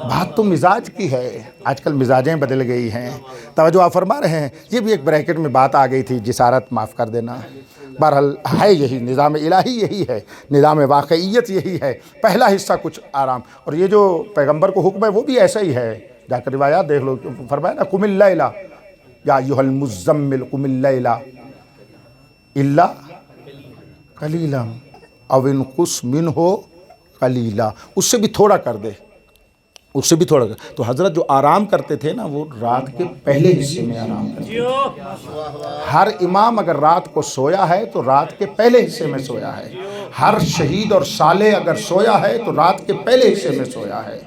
بات تو مزاج کی ہے، آج کل مزاجیں بدل گئی ہیں۔ توجہ آپ فرما رہے ہیں، یہ بھی ایک بریکٹ میں بات آ گئی تھی، جسارت معاف کر دینا۔ بہرحال ہے یہی نظام الہی، یہی ہے نظام واقعیت، یہی ہے۔ پہلا حصہ کچھ آرام، اور یہ جو پیغمبر کو حکم ہے وہ بھی ایسا ہی ہے، جا کر روایات دیکھ لو، فرمایا نا قم اللیل یا ایھا المزمل قم اللیل الا قلیلا او انقص منہ قلیلا، اس سے بھی تھوڑا کر دے، اس سے بھی تھوڑا کر۔ تو حضرت جو آرام کرتے تھے نا، وہ رات کے پہلے حصے میں آرام کرتے تھے۔ ہر امام اگر رات کو سویا ہے تو رات کے پہلے حصے میں سویا ہے، ہر شہید اور صالح اگر سویا ہے تو رات کے پہلے حصے میں سویا ہے،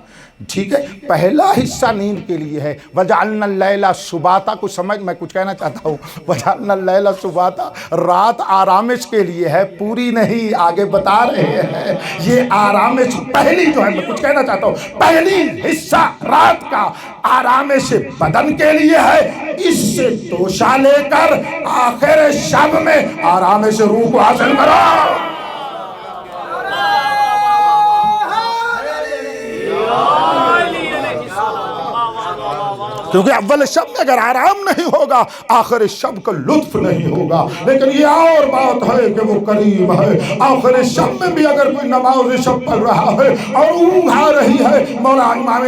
ٹھیک ہے۔ پہلا حصہ نیند کے لیے ہے، وَجَعَلْنَا اللَّيْلَ سُبَاتًا، کچھ سمجھ، میں کچھ کہنا چاہتا ہوں، وَجَعَلْنَا اللَّيْلَ سُبَاتًا، رات آرامش کے لیے ہے، پوری نہیں، آگے بتا رہے ہیں۔ یہ آرامش پہلی جو ہے، میں کچھ کہنا چاہتا ہوں، پہلی حصہ رات کا آرامش بدن کے لیے ہے، اس سے توشہ لے کر آخر شب میں آرامش روح کو حاصل کرو۔ کیونکہ اول شب میں اگر آرام نہیں ہوگا، آخر شب کا لطف نہیں ہوگا۔ لیکن یہ اور بات ہے کہ وہ قریب ہے، آخر شب میں بھی اگر کوئی نماز شب پڑھ رہا ہے اور اونگ آ رہی ہے، مولا امام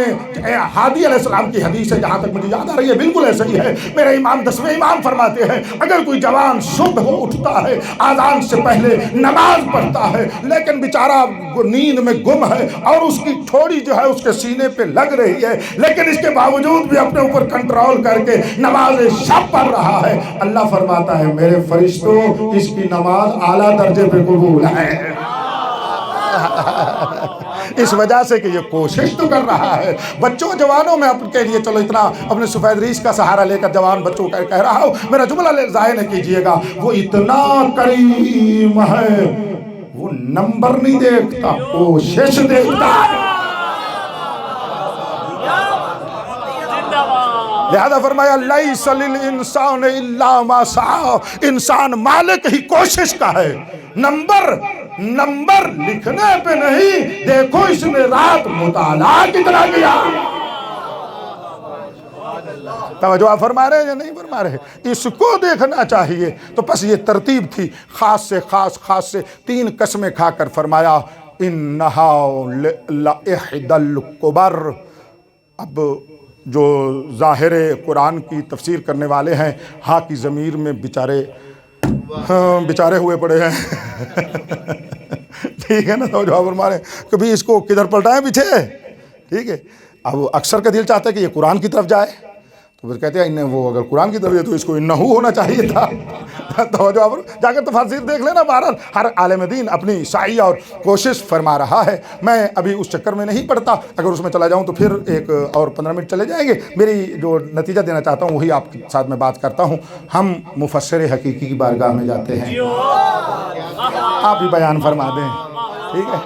ہادی علیہ السلام کی حدیث ہے، جہاں تک مجھے یاد آ رہی ہے، بالکل ایسا ہی ہے۔ میرے امام 10ویں امام فرماتے ہیں، اگر کوئی جوان صبح اٹھتا ہے، آذان سے پہلے نماز پڑھتا ہے، لیکن بیچارہ نیند میں گم ہے اور اس کی ٹھوڑی جو ہے اس کے سینے پہ لگ رہی ہے، لیکن اس کے باوجود بھی اپنے اوپر کنٹرول کر کے نماز شب پڑھ رہا ہے، اللہ فرماتا ہے میرے فرشتوں اس کی نماز اعلیٰ درجے پہ قبول ہے۔ اس وجہ سے کہ یہ کوشش تو کر رہا ہے۔ بچوں جوانوں میں اپنے کے لیے چلو اتنا اپنے سفید ریش کا سہارا لے کر جوان بچوں کا کہہ رہا ہوں، میرا جملہ ضائع نہ کیجئے گا، وہ اتنا کریم ہے، وہ نمبر نہیں دیکھتا، کوشش دیکھتا ہے۔ لہذا فرمایا لیس للانسان الا ما سعی، انسان مالک ہی کوشش کا ہے، نمبر لکھنے پہ نہیں، دیکھو اس نے رات مطالعہ کتنا کیا۔ توجہ آپ فرما رہے ہیں یا نہیں فرما رہے؟ اس کو دیکھنا چاہیے۔ تو پس یہ ترتیب تھی، خاص سے خاص سے 3 قسمیں کھا کر فرمایا انہا لإحدى الکبر۔ اب جو ظاہر قرآن کی تفسیر کرنے والے ہیں، ہاں کی ضمیر میں بیچارے ہوئے پڑے ہیں، ٹھیک ہے نا؟ توجہ آپ فرما رہے ہیں، کبھی اس کو کدھر پلٹائیں پیچھے، ٹھیک ہے۔ اب اکثر کا دل چاہتا ہے کہ یہ قرآن کی طرف جائے، تو پھر کہتے ہیں وہ اگر قرآن کی طرف ہے تو اس کو انہو ہونا چاہیے تھا۔ توجہ آپ جا کر تفاسیر دیکھ لینا، بہرحال ہر عالم دین اپنی سعی اور کوشش فرما رہا ہے۔ میں ابھی اس چکر میں نہیں پڑتا، اگر اس میں چلا جاؤں تو پھر ایک اور 15 منٹ چلے جائیں گے۔ میری جو نتیجہ دینا چاہتا ہوں وہی آپ کے ساتھ میں بات کرتا ہوں۔ ہم مفسر حقیقی کی بارگاہ میں جاتے ہیں، آپ بھی بیان فرما دیں، ٹھیک ہے؟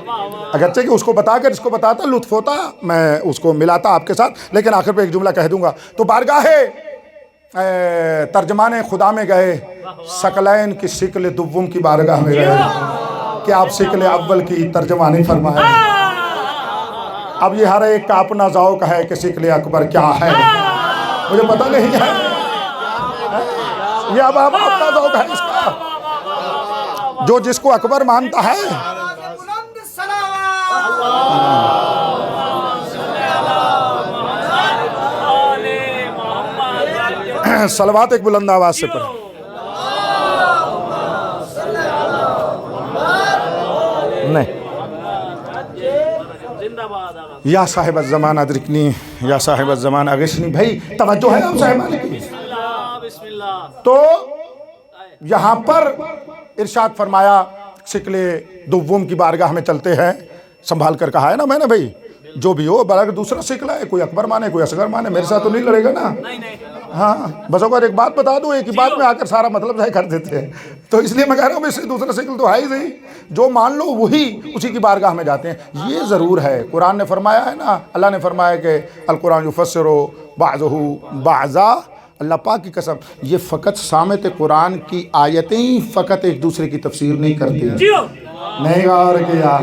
اگرچہ کہ اس کو بتا کر اس کو بتاتا لطف ہوتا، میں اس کو ملاتا آپ کے ساتھ، لیکن آخر پہ ایک جملہ کہہ دوں گا۔ تو بارگاہ ترجمان خدا میں گئے، ثقلین کی ثقل دوم کی بارگاہ میں گئے کہ آپ ثقل اول کی ترجمانی فرمائیں۔ اب یہ ہر ایک کا اپنا ذوق ہے کہ ثقل اکبر کیا ہے، مجھے پتہ نہیں ہے، یہ اب اپنا ذوق ہے اس کا، جو جس کو اکبر مانتا ہے۔ صلوات ایک بلند آواز سے پڑھیں۔ نہیں، یا صاحب الزمان ادرکنی، یا صاحب الزمان اغثنی، بھائی توجہ ہے آپ صاحبان کی۔ تو یہاں پر ارشاد فرمایا ثقل دوم کی بارگاہ میں چلتے ہیں، سنبھال کر کہا ہے نا میں نے، بھائی جو بھی ہو، بلکہ دوسرا ثقل ہے، کوئی اکبر مانے کوئی اصغر مانے، میرے ساتھ تو نہیں لڑے گا نا۔ ہاں بس اگر ایک بات بتا دو، ایک ہی بات میں آ کر سارا مطلب ظاہر کر دیتے ہیں، تو اس لیے میں کہہ رہا ہوں اس سے دوسرا ثقل تو ہے ہی صحیح، جو مان لو وہی اسی کی بارگاہ میں جاتے ہیں۔ یہ ضرور ہے، قرآن نے فرمایا ہے نا، اللہ نے فرمایا کہ القرآن یفسر بعضہ بعضا، اللہ پاک کی قسم یہ فقط سامت قرآن کی آیتیں فقط ایک دوسرے کی تفسیر نہیں کرتی ہیں، نہیں غور کیا؟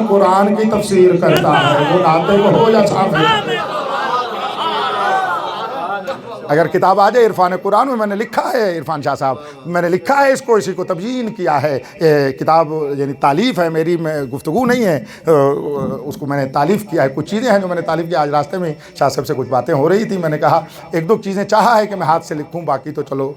قرآن کی تفسیر کرتا ہے، وہ ناطق ہو یا سامع۔ اگر کتاب آ جائے عرفان قرآن میں نے لکھا ہے، عرفان شاہ صاحب میں نے لکھا ہے اس کو، اسی کو تبیین کیا ہے، کتاب یعنی تالیف ہے میری، میں گفتگو نہیں ہے، اس کو میں نے تالیف کیا ہے، کچھ چیزیں ہیں جو میں نے تالیف کیا۔ آج راستے میں شاہ صاحب سے کچھ باتیں ہو رہی تھی، میں نے کہا ایک دو چیزیں چاہا ہے کہ میں ہاتھ سے لکھوں، باقی تو چلو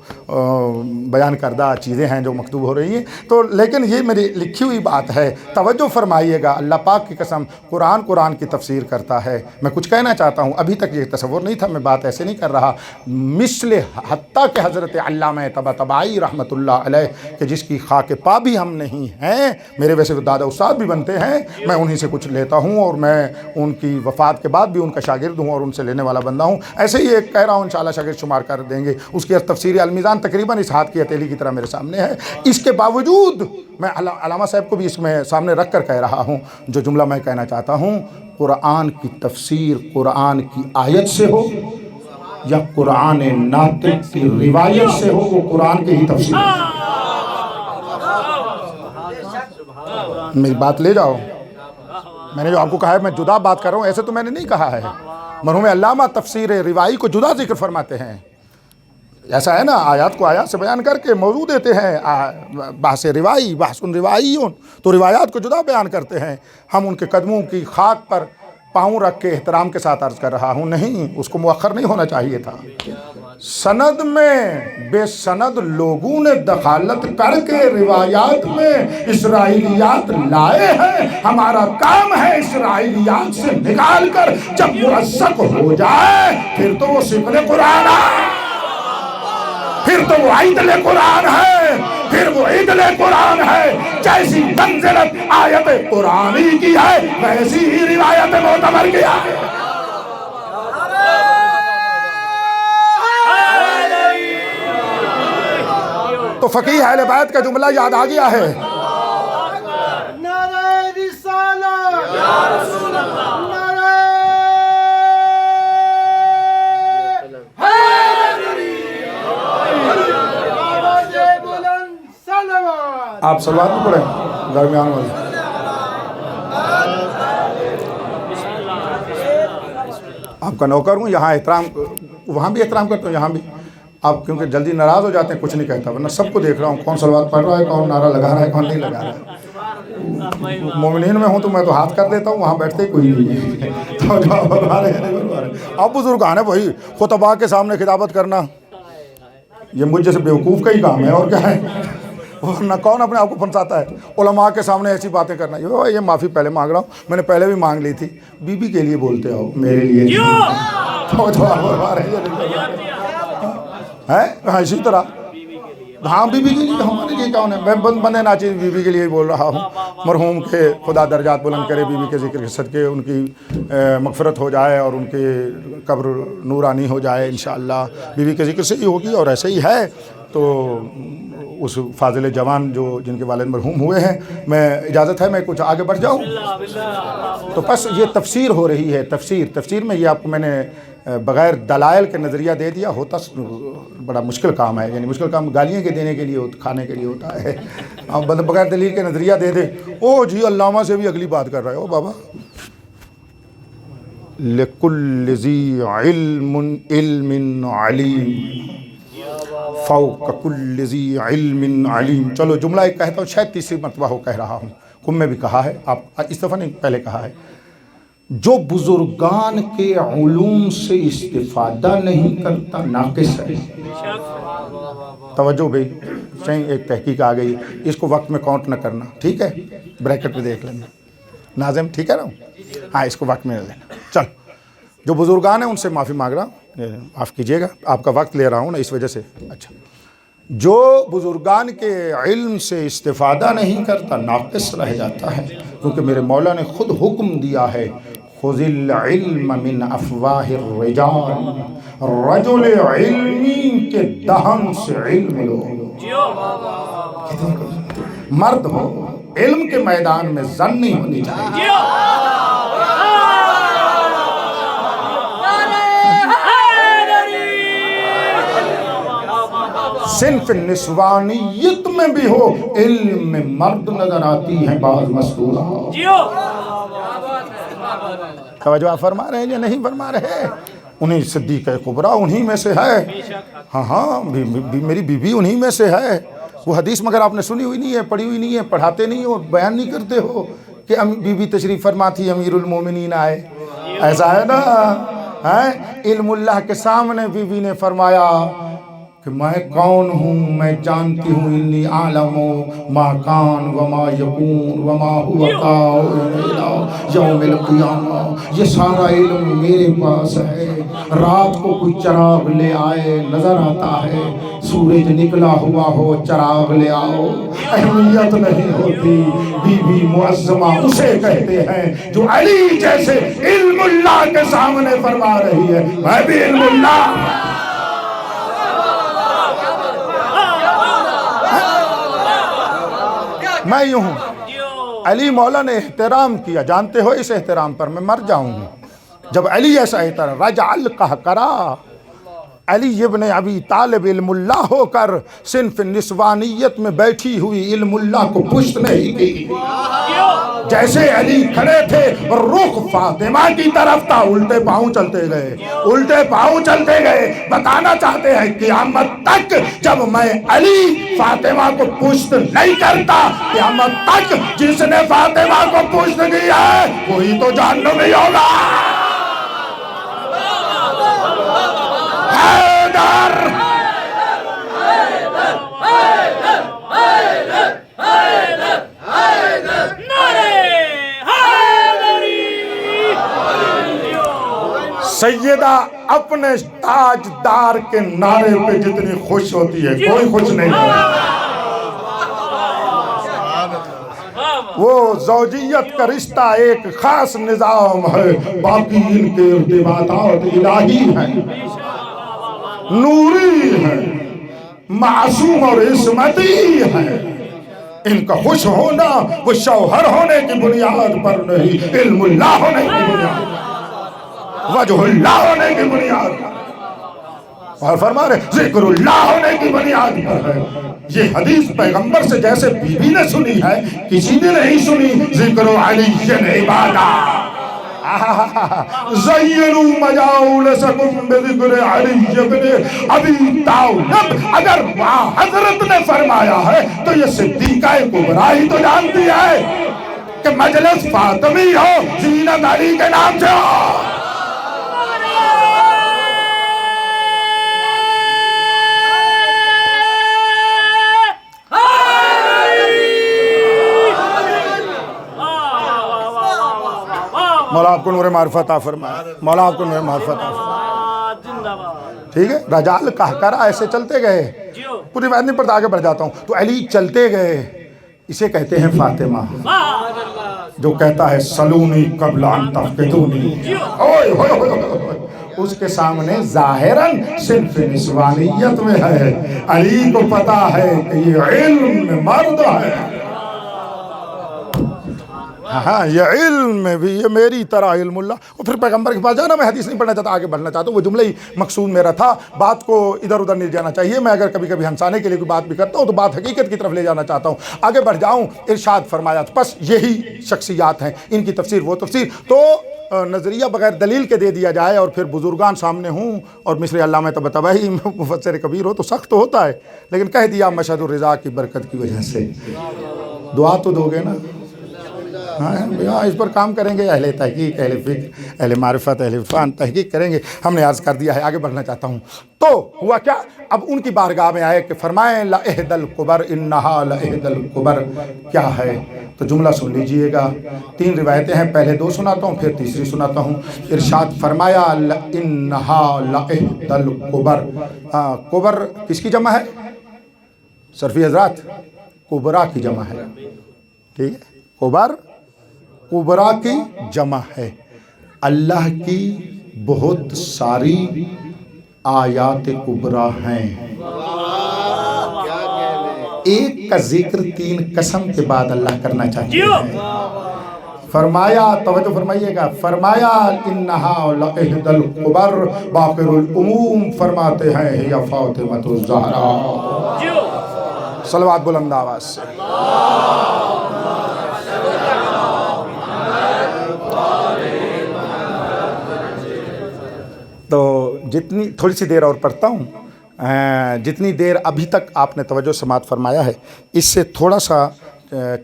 بیان کردہ چیزیں ہیں جو مکتوب ہو رہی ہیں، تو لیکن یہ میری لکھی ہوئی بات ہے، توجہ فرمائیے گا، اللہ پاک کی قسم قرآن کی تفسیر کرتا ہے۔ میں کچھ کہنا چاہتا ہوں، ابھی تک یہ تصور نہیں تھا، میں بات ایسے نہیں کر رہا، مثل حتیٰ کہ حضرت علامہ طباطبائی رحمۃ اللہ علیہ کہ جس کی خاک پا بھی ہم نہیں ہیں، میرے ویسے دادا استاد بھی بنتے ہیں، میں انہی سے کچھ لیتا ہوں، اور میں ان کی وفات کے بعد بھی ان کا شاگرد ہوں اور ان سے لینے والا بندہ ہوں، ایسے ہی ایک کہہ رہا ہوں انشاءاللہ شاگرد شمار کر دیں گے، اس کی تفسیر المیزان تقریباً اس ہاتھ کی ہتھیلی کی طرح میرے سامنے ہے۔ اس کے باوجود میں علامہ صاحب کو بھی اس میں سامنے رکھ کر کہہ رہا ہوں، جو جملہ میں کہنا چاہتا ہوں، قرآن کی تفسیر قرآن کی آیت سے ہو یا قرآن ناطق کی روایت سے ہو، وہ قرآن کی ہی تفسیر ہے۔ میری بات لے جاؤ، میں نے جو آپ کو کہا ہے میں جدا بات کر رہا ہوں، ایسے تو میں نے نہیں کہا ہے۔ مرحوم علامہ تفسیر روائی کو جدا ذکر فرماتے ہیں، ایسا ہے نا، آیات کو آیات سے بیان کر کے موضوع دیتے ہیں، بحث روائی بحث روائیون، تو روایات کو جدا بیان کرتے ہیں۔ ہم ان کے قدموں کی خاک پر پاؤں رکھ کے احترام کے ساتھ عرض کر رہا ہوں، نہیں، اس کو مؤخر نہیں ہونا چاہیے تھا۔ سند میں بے سند لوگوں نے دخالت کر کے روایات میں اسرائیلیات لائے ہیں، ہمارا کام ہے اسرائیلیات سے نکال کر جب مرزق ہو جائے پھر تو وہ سقل قرآن ہے، پھر تو وہ عدل قرآن ہے، پھر وہ عدل قرآن ہے۔ جیسی منزلت آیت قرآنی کی ہے ویسی ہی روایت معتبر کی ہے۔ تو فقیہ اہل بیت کا جملہ یاد آ گیا ہے، نعرہ رسالت یا رسول اللہ، نعرہ حیدری، آواز بلند صلوات۔ آپ صلوات بھی پڑھیں درمیان والے۔ آپ کا نوکر ہوں، یہاں احترام، وہاں بھی احترام کرتا ہوں، یہاں بھی۔ آپ کیونکہ جلدی ناراض ہو جاتے ہیں، کچھ نہیں کہتا، ورنہ سب کو دیکھ رہا ہوں کون صلوات پڑھ رہا ہے، کون نعرہ لگا رہا ہے، کون نہیں لگا رہا ہے۔ مومنین میں ہوں تو میں تو ہاتھ کر دیتا ہوں، وہاں بیٹھتے ہی کوئی نہیں ہے۔ اب بزرگان ہے وہی خطباء کے سامنے خطابت کرنا، یہ مجھ جیسے بیوقوف کا ہی کام ہے، اور کیا ہے، ورنہ کون اپنے آپ کو پھنساتا ہے۔ علماء کے سامنے ایسی باتیں کرنا، یہ معافی پہلے مانگ رہا ہوں، میں نے پہلے بھی مانگ لی تھی، بی بی کے لیے بولتے ہو، میرے لیے ہے اسی طرح۔ ہاں بی بی کے لیے، ہمارے لیے کون ہے، میں بندے ناچیز بی بی کے لیے بول رہا ہوں، مرحوم کے خدا درجات بلند کرے، بی بی کے ذکر کے صدقے ان کی مغفرت ہو جائے اور ان کی قبر نورانی ہو جائے انشاءاللہ، بی بی کے ذکر سے ہی ہوگی، اور ایسے ہی ہے۔ تو اس فاضل جوان جو جن کے والد مرحوم ہوئے ہیں، میں اجازت ہے میں کچھ آگے بڑھ جاؤں؟ تو بس یہ تفسیر ہو رہی ہے، تفسیر میں یہ آپ کو میں نے بغیر دلائل کے نظریہ دے دیا، ہوتا بڑا مشکل کام ہے، یعنی مشکل کام گالیاں کے دینے کے لیے کھانے کے لیے ہوتا ہے، آپ بغیر دلیل کے نظریہ دے دیں، او جی علامہ سے بھی اگلی بات کر رہے ہو بابا۔ لِكُلِّ ذِي عِلْمٍ عَلِيمٍ فوق کل ذی علم علیم۔ چلو جملہ ایک کہتا ہوں، شاید تیسری مرتبہ ہو کہہ رہا ہوں، کم میں بھی کہا ہے، آپ اس دفعہ نہیں پہلے کہا ہے، جو بزرگان کے علوم سے استفادہ نہیں کرتا ناقص ہے۔ توجہ بھائی، چاہیں ایک تحقیق آ گئی، اس کو وقت میں کاؤنٹ نہ کرنا، ٹھیک ہے، بریکٹ پہ دیکھ لینا ناظم، ٹھیک ہے نا، ہاں اس کو وقت میں لینا۔ چل، جو بزرگان ہیں ان سے معافی مانگ رہا ہوں، معاف کیجیے گا، آپ کا وقت لے رہا ہوں نا اس وجہ سے۔ اچھا، جو بزرگان کے علم سے استفادہ نہیں کرتا ناقص رہ جاتا ہے، کیونکہ میرے مولا نے خود حکم دیا ہے، خذ العلم من افواہ الرجال، رجل علمی کے دہن سے علم لو۔ مرد ہو، علم کے میدان میں زن نہیں ہونی چاہیے۔ صنف نسوانیت میں بھی ہو، علم میں مرد نظر آتی ہیں بعض مستورات۔ توجہ آپ فرما رہے ہیں یا نہیں فرما رہے؟ انہیں صدیقہ کبریٰ انہی میں سے ہے، ہاں میری بیوی انہی میں سے ہے۔ وہ حدیث مگر آپ نے سنی ہوئی نہیں ہے، پڑھی ہوئی نہیں ہے، پڑھاتے نہیں ہو، بیان نہیں کرتے ہو کہ بیوی تشریف فرما تھی، امیر المومنین آئے، ایسا ہے نا؟ علم اللہ کے سامنے بیوی نے فرمایا کہ میں کون ہوں، میں جانتی ہوں، انی عالم ما کان وما یکون وما ہوا کائن الی یوم القیامہ، یہ سارا علم میرے پاس ہے۔ رات کو کوئی چراغ لے آئے، نظر آتا ہے سورج نکلا ہوا ہو، چراغ لے آؤ، اہمیت نہیں ہوتی۔ بی بی معظمہ اسے کہتے ہیں جو علی جیسے علم اللہ کے سامنے فرما رہی ہے میں بھی علم اللہ۔ میں یوں ہوں، علی مولا نے احترام کیا، جانتے ہو اس احترام پر میں مر جاؤں گا۔ جب علی ایسا احترام رجع القہقرا، علی ابن ابی طالب علم اللہ ہو کر صنف نسوانیت میں بیٹھی ہوئی علم اللہ کو پشت نہیں کی۔ جیسے علی کھڑے تھے اور رخ فاطمہ کی طرف تھا، الٹے پاؤں چلتے گئے، الٹے پاؤں چلتے گئے۔ بتانا چاہتے ہیں قیامت تک جب میں علی فاطمہ کو پشت نہیں کرتا، قیامت تک جس نے فاطمہ کو پشت کی ہے وہی تو جہنمی ہوگا۔ سیدہ اپنے تاجدار کے نعرے پہ جتنی خوش ہوتی ہے کوئی خوش نہیں ہوتا۔ وہ زوجیت کا رشتہ ایک خاص نظام ہے، باقی ان کے ارتباطات الہی ہیں، نوری ہیں، معصوم اور عصمتی ہیں۔ ان کا خوش ہونا وہ شوہر ہونے کی بنیاد پر نہیں، علم اللہ ہونے کی بنیاد پر، وجہ اللہ ہونے کی بنیاد پر، اور فرما رہے ذکر اللہ ہونے کی بنیاد پر ہے۔ یہ حدیث پیغمبر سے جیسے بی بی نے سنی ہے کسی نے نہیں سنی۔ ذکر علی عبادہ، زینوا مجالسکم بذکر علی ابن ابی طالب۔ اگر وہاں حضرت نے فرمایا ہے تو یہ صدیقہ کبریٰ ہی تو جانتی ہے کہ مجلس فاطمی ہو، زینت علی کے نام سے ہو۔ مولا آپ کو نور معرفت عطا فرمائے، مولا آپ کو نور معرفت عطا فرمائے۔ ٹھیک ہے، رجع القہقرا ایسے چلتے گئے، پوری بات نہیں پڑھتا، آگے بڑھ جاتا ہوں۔ تو علی چلتے گئے، اسے کہتے ہیں فاطمہ، جو کہتا ہے سلونی قبل ان تفقدونی، اس کے سامنے ظاہراً صنف نسوانیت میں ہے، علی کو پتا ہے کہ یہ علم میں مرد ہے، ہاں یہ علم میں بھی یہ میری طرح علم اللہ۔ اور پھر پیغمبر کے پاس جانا، میں حدیث نہیں پڑھنا چاہتا، آگے بڑھنا چاہتا ہوں، وہ جملہ ہی مقصود میرا تھا، بات کو ادھر ادھر نہیں جانا چاہیے۔ میں اگر کبھی کبھی ہنسانے کے لیے کوئی بات بھی کرتا ہوں تو بات حقیقت کی طرف لے جانا چاہتا ہوں، آگے بڑھ جاؤں۔ ارشاد فرمایا، بس یہی شخصیات ہیں، ان کی تفسیر وہ تفسیر تو نظریہ بغیر دلیل کے دے دیا جائے اور پھر بزرگان سامنے ہوں اور مصری علامہ طباطبائی مفسر کبیر ہو تو سخت تو ہوتا ہے، لیکن کہہ دیا مشہد الرضا کی برکت کی وجہ سے۔ دعا تو دو گے نا؟ ہاں، اس پر کام کریں گے، اہل تحقیق، اہل فقہ، اہل معرفت، اہل فن تحقیق کریں گے۔ ہم نے عرض کر دیا ہے، آگے بڑھنا چاہتا ہوں۔ تو ہوا کیا، اب ان کی بارگاہ میں آئے کہ فرمائیں لَإِحْدَى الْكُبَرْ إِنَّهَا لَإِحْدَى الْكُبَرْ، کیا ہے؟ تو جملہ سن لیجئے گا، 3 روایتیں ہیں، پہلے 2 سناتا ہوں پھر تیسری سناتا ہوں۔ ارشاد فرمایا إِنَّهَا لَإِحْدَى الْكُبَرْ، کبر کس کی جمع ہے صرفی حضرات؟ کبریٰ کی جمع ہے، ٹھیک ہے، کبریٰ کی جمع ہے۔ اللہ کی بہت ساری آیات کبریٰ ہیں، ایک کا ذکر 3 قسم کے بعد اللہ کرنا چاہتے ہیں۔ فرمایا، توجہ فرمائیے گا، فرمایا انہا لإحدى الکبر باقر العموم، فرماتے ہیں یا فاطمۃ الزہرا۔ صلوات بلند آواز سے۔ تو جتنی تھوڑی سی دیر اور پڑھتا ہوں، جتنی دیر ابھی تک آپ نے توجہ سماعت فرمایا ہے، اس سے تھوڑا سا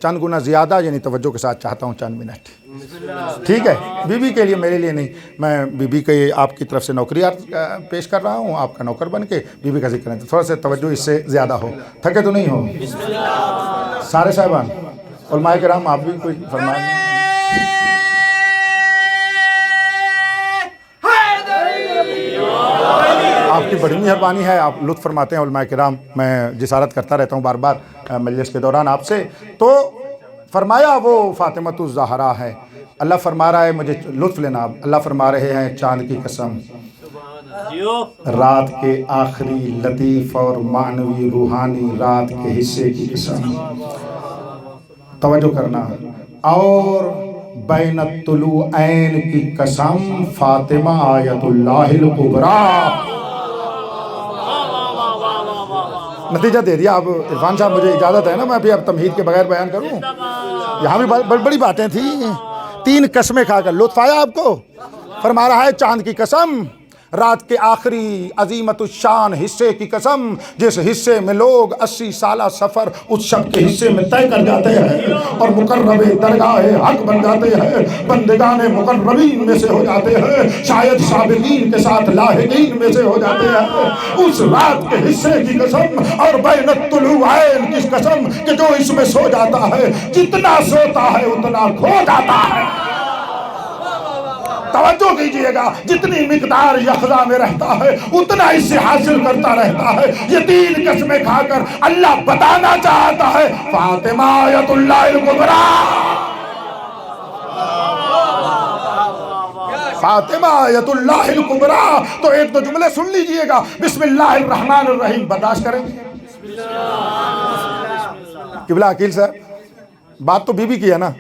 چند گنا زیادہ یعنی توجہ کے ساتھ چاہتا ہوں چند منٹ، ٹھیک ہے؟ بی بی کے لیے، میرے لیے نہیں، میں بی بی کے آپ کی طرف سے نوکریات پیش کر رہا ہوں، آپ کا نوکر بن کے بی بی کا ذکر ہے، تو تھوڑا سا توجہ اس سے زیادہ ہو، تھکے تو نہیں ہو سارے صاحبان؟ علماء کرام آپ بھی کوئی فرمائیں؟ آپ کی بڑی مہربانی ہے، آپ لطف فرماتے ہیں علماء کرام، میں جسارت کرتا رہتا ہوں بار بار مجلس کے دوران آپ سے۔ تو فرمایا وہ فاطمۃ الزہرا ہے، اللہ فرما رہا ہے، مجھے لطف لینا، اللہ فرما رہے ہیں چاند کی قسم، رات کے آخری لطیف اور معنوی روحانی رات کے حصے کی قسم، توجہ کرنا، اور بین الطلوعین کی قسم، فاطمہ آیت اللہ الکبریٰ۔ نتیجہ دے دیا۔ اب عرفان صاحب مجھے اجازت ہے نا، میں بھی اب تمہید کے بغیر بیان کروں؟ یہاں بھی بڑی باتیں تھیں، 3 قسمیں کھا کر لطف آیا آپ کو؟ فرما رہا ہے چاند کی قسم، رات کے آخری عظیمت الشان حصے کی قسم، جس حصے میں لوگ 80 سالہ سفر اس شب کے حصے میں طے کر جاتے ہیں اور مقرب درگاہ حق بن جاتے ہیں، بندگان مقربین میں سے ہو جاتے ہیں، شاید سابقین کے ساتھ لاحقین میں سے ہو جاتے ہیں، اس رات کے حصے کی قسم، اور بین الطلوعین کی قسم کہ جو اس میں سو جاتا ہے جتنا سوتا ہے اتنا کھو جاتا ہے۔ توجہ کیجئے گا، جتنی مقدار یقظہ میں رہتا ہے اتنا اس سے حاصل کرتا رہتا ہے۔ یہ 3 قسمیں کھا کر اللہ بتانا چاہتا ہے فاطمہ آیت اللہ الکبریٰ، فاطمہ آیت اللہ الکبریٰ۔ تو ایک دو جملے سن لیجئے گا، بسم اللہ الرحمن الرحیم، برداشت کریں گے؟ قبلہ عقیل صاحب، بات تو بی بی کی ہے نا،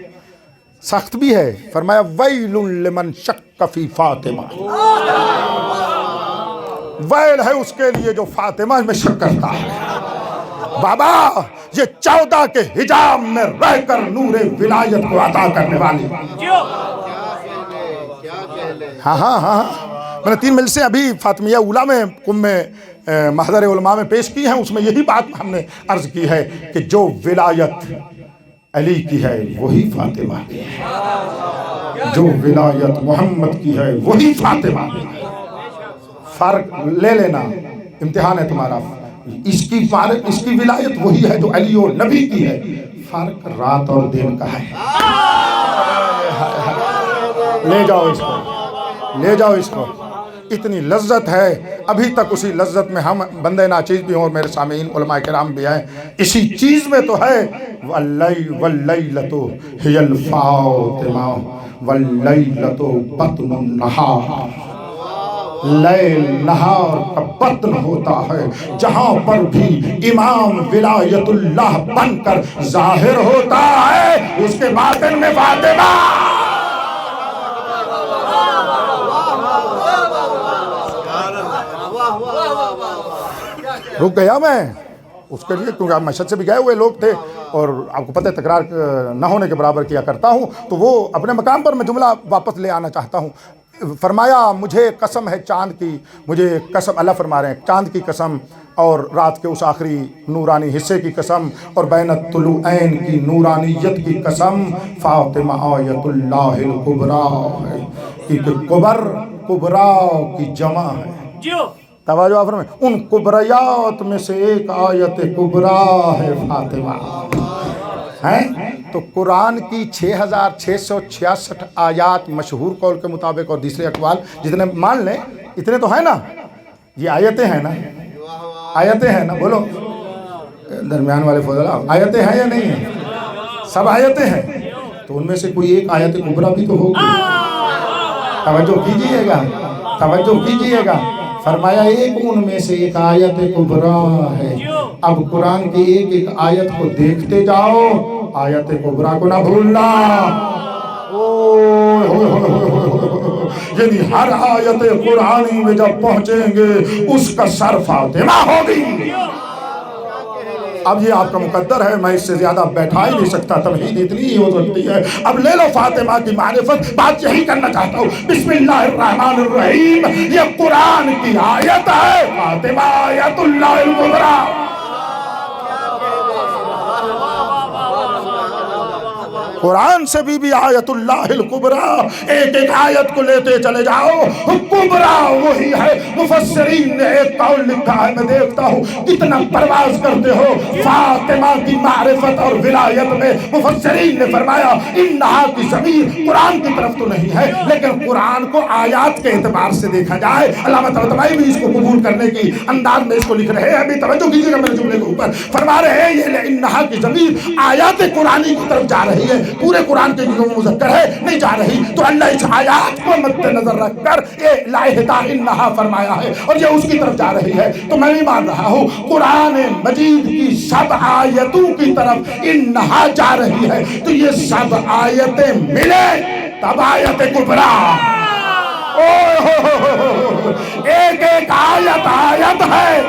سخت بھی ہے، فرمایا ویل لمن شک فی فاطمہ، ویل ہے اس کے لیے جو فاطمہ میں شک کرتا ہے۔ بابا یہ 14 کے حجاب میں رہ کر نور ولایت کو عطا کرنے والی، ہاں میں نے 3 مجلسیں ابھی فاطمیہ اولیٰ میں قم میں محضر علماء میں پیش کی ہیں، اس میں یہی بات ہم نے عرض کی ہے کہ جو ولایت علی کی ہے وہی فاطمہ کی ہے، جو ولایت محمد کی ہے وہی فاطمہ کی ہے۔ فرق لے لینا، امتحان ہے تمہارا، اس کی ولایت وہی ہے جو علی اور نبی کی ہے، فرق رات اور دن کا ہے۔ لے جاؤ اس کو، لے جاؤ اس کو، اتنی لذت ہے، ابھی تک اسی لذت میں ہم بندے ناچیز بھی ہوں اور میرے سامعین علماء کرام بھی ہیں، اسی چیز میں تو ہے واللیلۃ ہی الفاطمہ واللیلۃ بطن النہار، لیل نہار کا بطن ہوتا ہے، جہاں پر بھی امام ولایت اللہ بن کر ظاہر ہوتا ہے، اس کے باطن میں فاطمہ۔ رک گیا میں اس کے لیے، کیونکہ آپ مشہد سے بھی گئے ہوئے لوگ تھے اور آپ کو پتہ ہے تکرار نہ ہونے کے برابر کیا کرتا ہوں، تو وہ اپنے مقام پر میں جملہ واپس لے آنا چاہتا ہوں۔ فرمایا مجھے قسم ہے چاند کی، مجھے قسم، اللہ فرما رہے ہیں چاند کی قسم اور رات کے اس آخری نورانی حصے کی قسم اور بین الطلوعین کی نورانیت کی قسم، فاطمہ آیت اللہ الکبریٰ ہے، کیونکہ کبریٰ کی جمع ہے۔ توجہ فرمائیں، ان کبریات میں سے ایک آیت کبریٰ ہے فاطمہ، ہیں؟ تو قرآن کی 6666 آیات مشہور قول کے مطابق اور دوسرے اقوال جتنے مان لیں اتنے تو ہیں نا، یہ آیتیں ہیں نا، آیتیں ہیں نا، بولو درمیان والے فضل، آیتیں ہیں یا نہیں ہیں؟ سب آیتیں ہیں، تو ان میں سے کوئی ایک آیت کبریٰ بھی تو ہوگی۔ توجہ کیجئے گا، توجہ کیجئے گا، فرمایا ایک ان میں سے ایک آیت کبریٰ ہے۔ اب قرآن کی ایک ایک آیت کو دیکھتے جاؤ، آیت کبریٰ کو نہ بھولنا۔ یعنی ہر آیت قرآنی میں جب پہنچیں گے اس کا سر فاطمہ ہوگی۔ اب یہ آپ کا مقدر ہے، میں اس سے زیادہ بیٹھا ہی نہیں سکتا، تمہید اتنی ہی ہو سکتی ہے۔ اب لے لو فاطمہ کی معرفت، بات یہی کرنا چاہتا ہوں۔ بسم اللہ الرحمن الرحیم، یہ قرآن کی آیت ہے، فاطمہ آیت اللہ الکبریٰ۔ قرآن سے بھی آیت اللہ الکبریٰ، ایک ایک آیت کو لیتے چلے جاؤ، کبریٰ وہی ہے۔ مفسرین نے ایک قول لکھا ہے، میں دیکھتا ہوں کتنا پرواز کرتے ہو فاطمہ کی معرفت اور ولایت میں۔ مفسرین نے فرمایا انہا کی ضمیر قرآن کی طرف تو نہیں ہے، لیکن قرآن کو آیات کے اعتبار سے دیکھا جائے۔ علامہ طباطبائی بھی اس کو قبول کرنے کی انداز میں اس کو لکھ رہے ہیں، ابھی توجہ کیجیے گا میرے جملے کے اوپر۔ فرما رہے ہیں یہ انہا کی ضمیر آیات قرآنی کی طرف جا رہی ہے، پورے قرآن کے جو مذکر ہے نہیں جا رہی، تو اللہ اس آیات کو مد نظر رکھ کر یہ لاہدہ انہا فرمایا ہے اور یہ اس کی طرف جا رہی ہے۔ تو میں بھی مان رہا ہوں قرآن مجید کی سب آیتوں کی طرف انہا جا رہی ہے، تو یہ سب آیتیں ملے تب آیت کبریٰ۔ ایک ایک آیت ہے،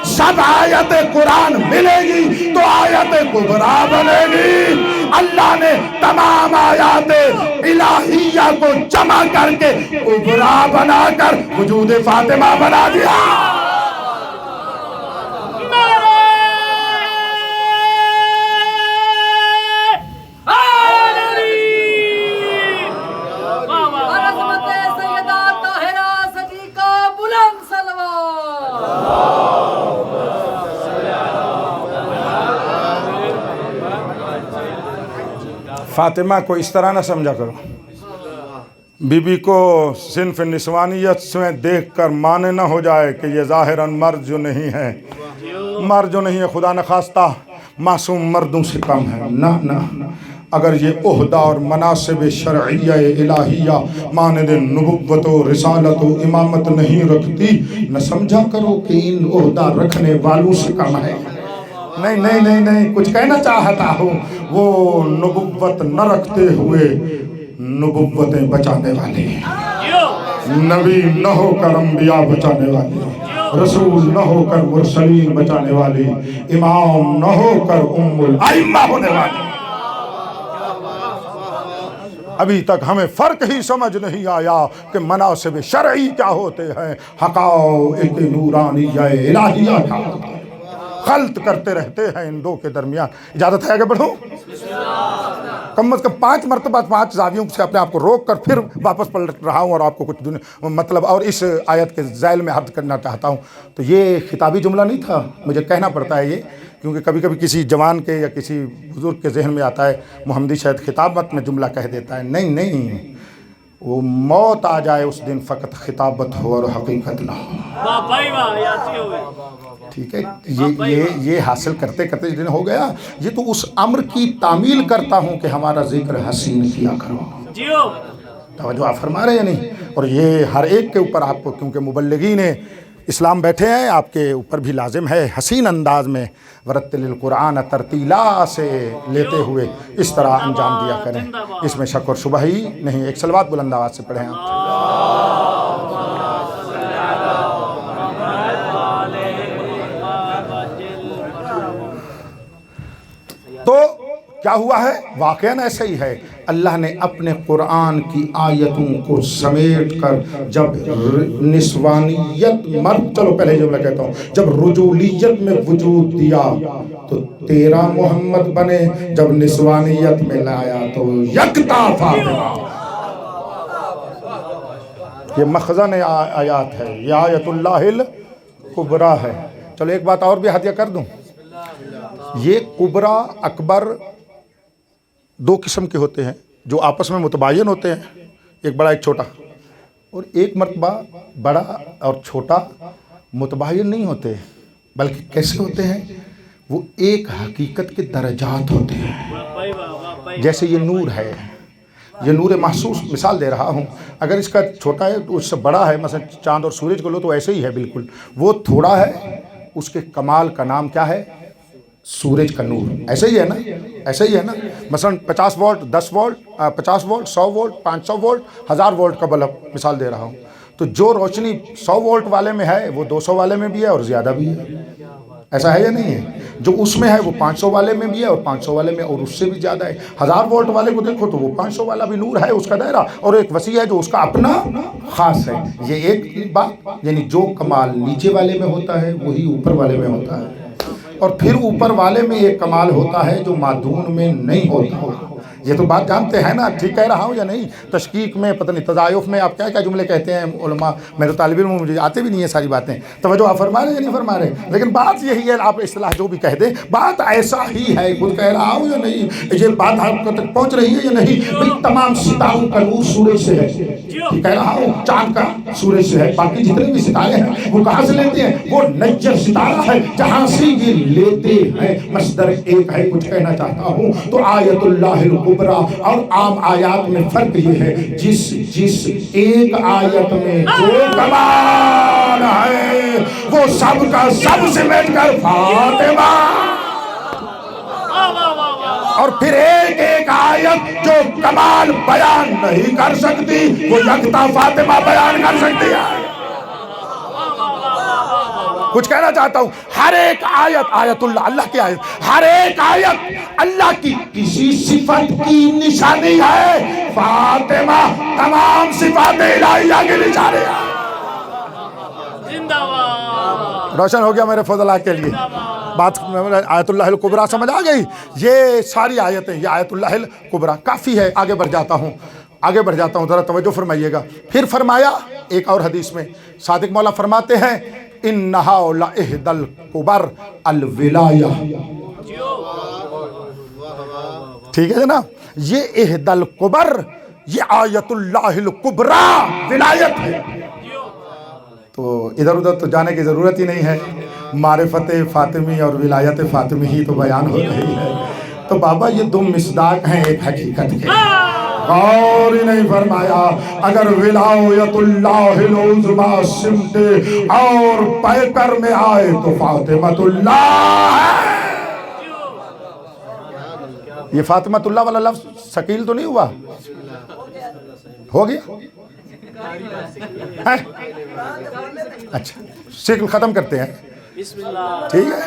سب آیت قرآن ملے گی تو آیت کبریٰ بنے گی۔ اللہ نے تمام آیات الہیہ کو جمع کر کے کبریٰ بنا کر وجود فاطمہ بنا دیا۔ فاطمہ کو اس طرح نہ سمجھا کرو، بی بی کو صنف نسوانیت میں دیکھ کر مانے نہ ہو جائے کہ یہ ظاہراً مرد جو نہیں ہے، مرد جو نہیں ہے، خدا نخواستہ معصوم مردوں سے کم ہے۔ نہ، اگر یہ عہدہ اور مناصب شرعیہ الہیہ مانند نبوت و رسالت و امامت نہیں رکھتی، نہ سمجھا کرو کہ ان عہدہ رکھنے والوں سے کم ہے۔ نہیں، کچھ کہنا چاہتا ہوں، وہ نبوت نہ رکھتے ہوئے نبوتیں بچانے والے ہیں، نبی نہ ہو کر انبیاء بچانے والے، رسول نہ ہو کر مرسلین بچانے والے، امام نہ ہو کر ام الائمہ ہونے والے۔ ابھی تک ہمیں فرق ہی سمجھ نہیں آیا کہ مناصب شرعی کیا ہوتے ہیں، حقائق نورانیہ الہیہ کیا ہوتے ہیں، خلط کرتے رہتے ہیں ان دو کے درمیان۔ اجازت ہے آگے بڑھوں؟ کم از کم 5 مرتبہ 5 زاویوں سے اپنے آپ کو روک کر پھر واپس پلٹ رہا ہوں اور آپ کو کچھ مطلب اور اس آیت کے ذیل میں عرض کرنا چاہتا ہوں۔ تو یہ خطابی جملہ نہیں تھا، مجھے کہنا پڑتا ہے یہ، کیونکہ کبھی کبھی کسی جوان کے یا کسی بزرگ کے ذہن میں آتا ہے محمدی شاید خطابت میں جملہ کہہ دیتا ہے۔ نہیں، وہ موت آ جائے اس دن فقط خطابت ہو اور حقیقت نہ ہو۔ ٹھیک ہے، یہ حاصل کرتے کرتے جن ہو گیا، یہ تو اس امر کی تعمیل کرتا ہوں کہ ہمارا ذکر حسین کیا کرو۔ توجہ آپ فرما رہے ہیں نہیں؟ اور یہ ہر ایک کے اوپر آپ کو، کیونکہ مبلغین اسلام بیٹھے ہیں، آپ کے اوپر بھی لازم ہے حسین انداز میں ورتل القرآن ترتیلا سے لیتے ہوئے اس طرح انجام دیا کریں، اس میں شک اور شبہ ہی نہیں۔ ایک صلوات بلند آواز سے پڑھیں آپ۔ تو کیا ہوا ہے؟ واقعاً ایسا ہی ہے، اللہ نے اپنے قرآن کی آیتوں کو سمیٹ کر جب نسوانیت چلو پہلے جملہ کہتا ہوں، جب رجولیت میں وجود دیا تو 13 محمد بنے، جب نسوانیت میں لایا تو یکتا فاطمہ۔ یہ مخزن آیات ہے، یہ آیت اللہ الکبریٰ ہے۔ چلو ایک بات اور بھی ہدیہ کر دوں، یہ کبریٰ اکبر 2 قسم کے ہوتے ہیں جو آپس میں متباین ہوتے ہیں، ایک بڑا ایک چھوٹا، اور ایک مرتبہ بڑا اور چھوٹا متباین نہیں ہوتے، بلکہ کیسے ہوتے ہیں؟ وہ ایک حقیقت کے درجات ہوتے ہیں۔ جیسے یہ نور ہے، یہ نور محسوس، مثال دے رہا ہوں، اگر اس کا چھوٹا ہے تو اس سے بڑا ہے، مثلا چاند اور سورج کو لو تو ایسے ہی ہے بالکل، وہ تھوڑا ہے، اس کے کمال کا نام کیا ہے؟ سورج کا نور، ایسا ہی ہے نا، ایسا ہی ہے نا. مثلا 50 volt, 10 volt, 50 volt, 100 volt, 500 volt, 1000 volt کا بلب مثال دے رہا ہوں. تو جو روشنی 100 وولٹ والے میں ہے وہ 200 والے میں بھی ہے اور زیادہ بھی ہے. ایسا ہے یا نہیں ہے؟ جو اس میں ہے وہ 500 والے میں بھی ہے اور 500 والے میں اور اس سے بھی زیادہ ہے. 1000 وولٹ والے کو دیکھو تو وہ 500 والا بھی نور ہے اس کا دائرہ، اور ایک وسیع ہے جو اس کا اپنا خاص ہے. یہ ایک بات، یعنی جو کمال نیچے والے میں ہوتا ہے وہی اوپر والے میں ہوتا ہے، اور پھر اوپر والے میں ایک کمال ہوتا ہے جو مادون میں نہیں ہوتا. یہ تو بات جانتے ہیں نا، ٹھیک کہہ رہا ہوں یا نہیں؟ تشکیک میں پتہ نہیں، تضائف میں آپ کیا کیا جملے کہتے ہیں علماء، میرے طالب علم مجھے آتے بھی نہیں ہیں ساری باتیں. توجہ آپ فرما رہے ہیں یا نہیں فرما رہے؟ لیکن بات یہی ہے، آپ اصطلاح جو بھی کہہ دیں بات ایسا ہی ہے. خود کہہ رہا ہوں یا نہیں؟ یہ بات آپ تک پہنچ رہی ہے یا نہیں؟ بھئی تمام ستاروں کا نور سورج سے ہے. یہ کہہ رہا ہوں چاند کا سورج سے ہے. باقی جتنے بھی ستارے ہیں وہ کہاں سے لیتے ہیں؟ وہ نجر ستارہ ہے جہاں سے یہ لیتے ہیں. مصدر ایک ہے. کچھ کہنا چاہتا ہوں تو آیت اللہ الکبریٰ اور عام آیات میں فرق یہ ہے، جس ایک آیت میں جو کمال ہے وہ سب کا سب سمیٹ کر فاطمہ، اور پھر ایک ایک آیت جو کمال بیان نہیں کر سکتی وہ یکتا فاطمہ بیان کر سکتی ہے. کچھ کہنا چاہتا ہوں، ہر ایک آیت آیت اللہ، اللہ کی آیت، ہر ایک آیت اللہ کی کسی صفت کی نشانی ہے. فاطمہ تمام صفات الہیہ کی نشانی ہے. روشن ہو گیا میرے فضلاء کے لیے بات. آیت اللہ الکبریٰ سمجھ آ گئی؟ یہ ساری آیتیں، یہ آیت اللہ الکبریٰ کافی ہے. آگے بڑھ جاتا ہوں ذرا توجہ فرمائیے گا. پھر فرمایا ایک اور حدیث میں صادق مولا فرماتے ہیں انہا لإحدى الکبر الولایہ. ٹھیک ہے جناب، یہ احدى الکبر، یہ آیت اللہ الکبریٰ ولایت ہے. تو ادھر ادھر تو جانے کی ضرورت ہی نہیں ہے، معرفت فاطمی اور ولایت فاطمی ہی تو بیان ہو رہی ہے. تو بابا یہ دو مصداق ہیں ایک حقیقت کے. اور ہی نہیں فرمایا اگر ولایت اللہ العظمیٰ سمٹ اور پیکر میں آئے تو فاطمۃ اللہ ہے. یہ فاطمۃ اللہ والا لفظ ثقیل تو نہیں ہوا؟ ہو گیا؟ اچھا شکل ختم کرتے ہیں. ٹھیک ہے.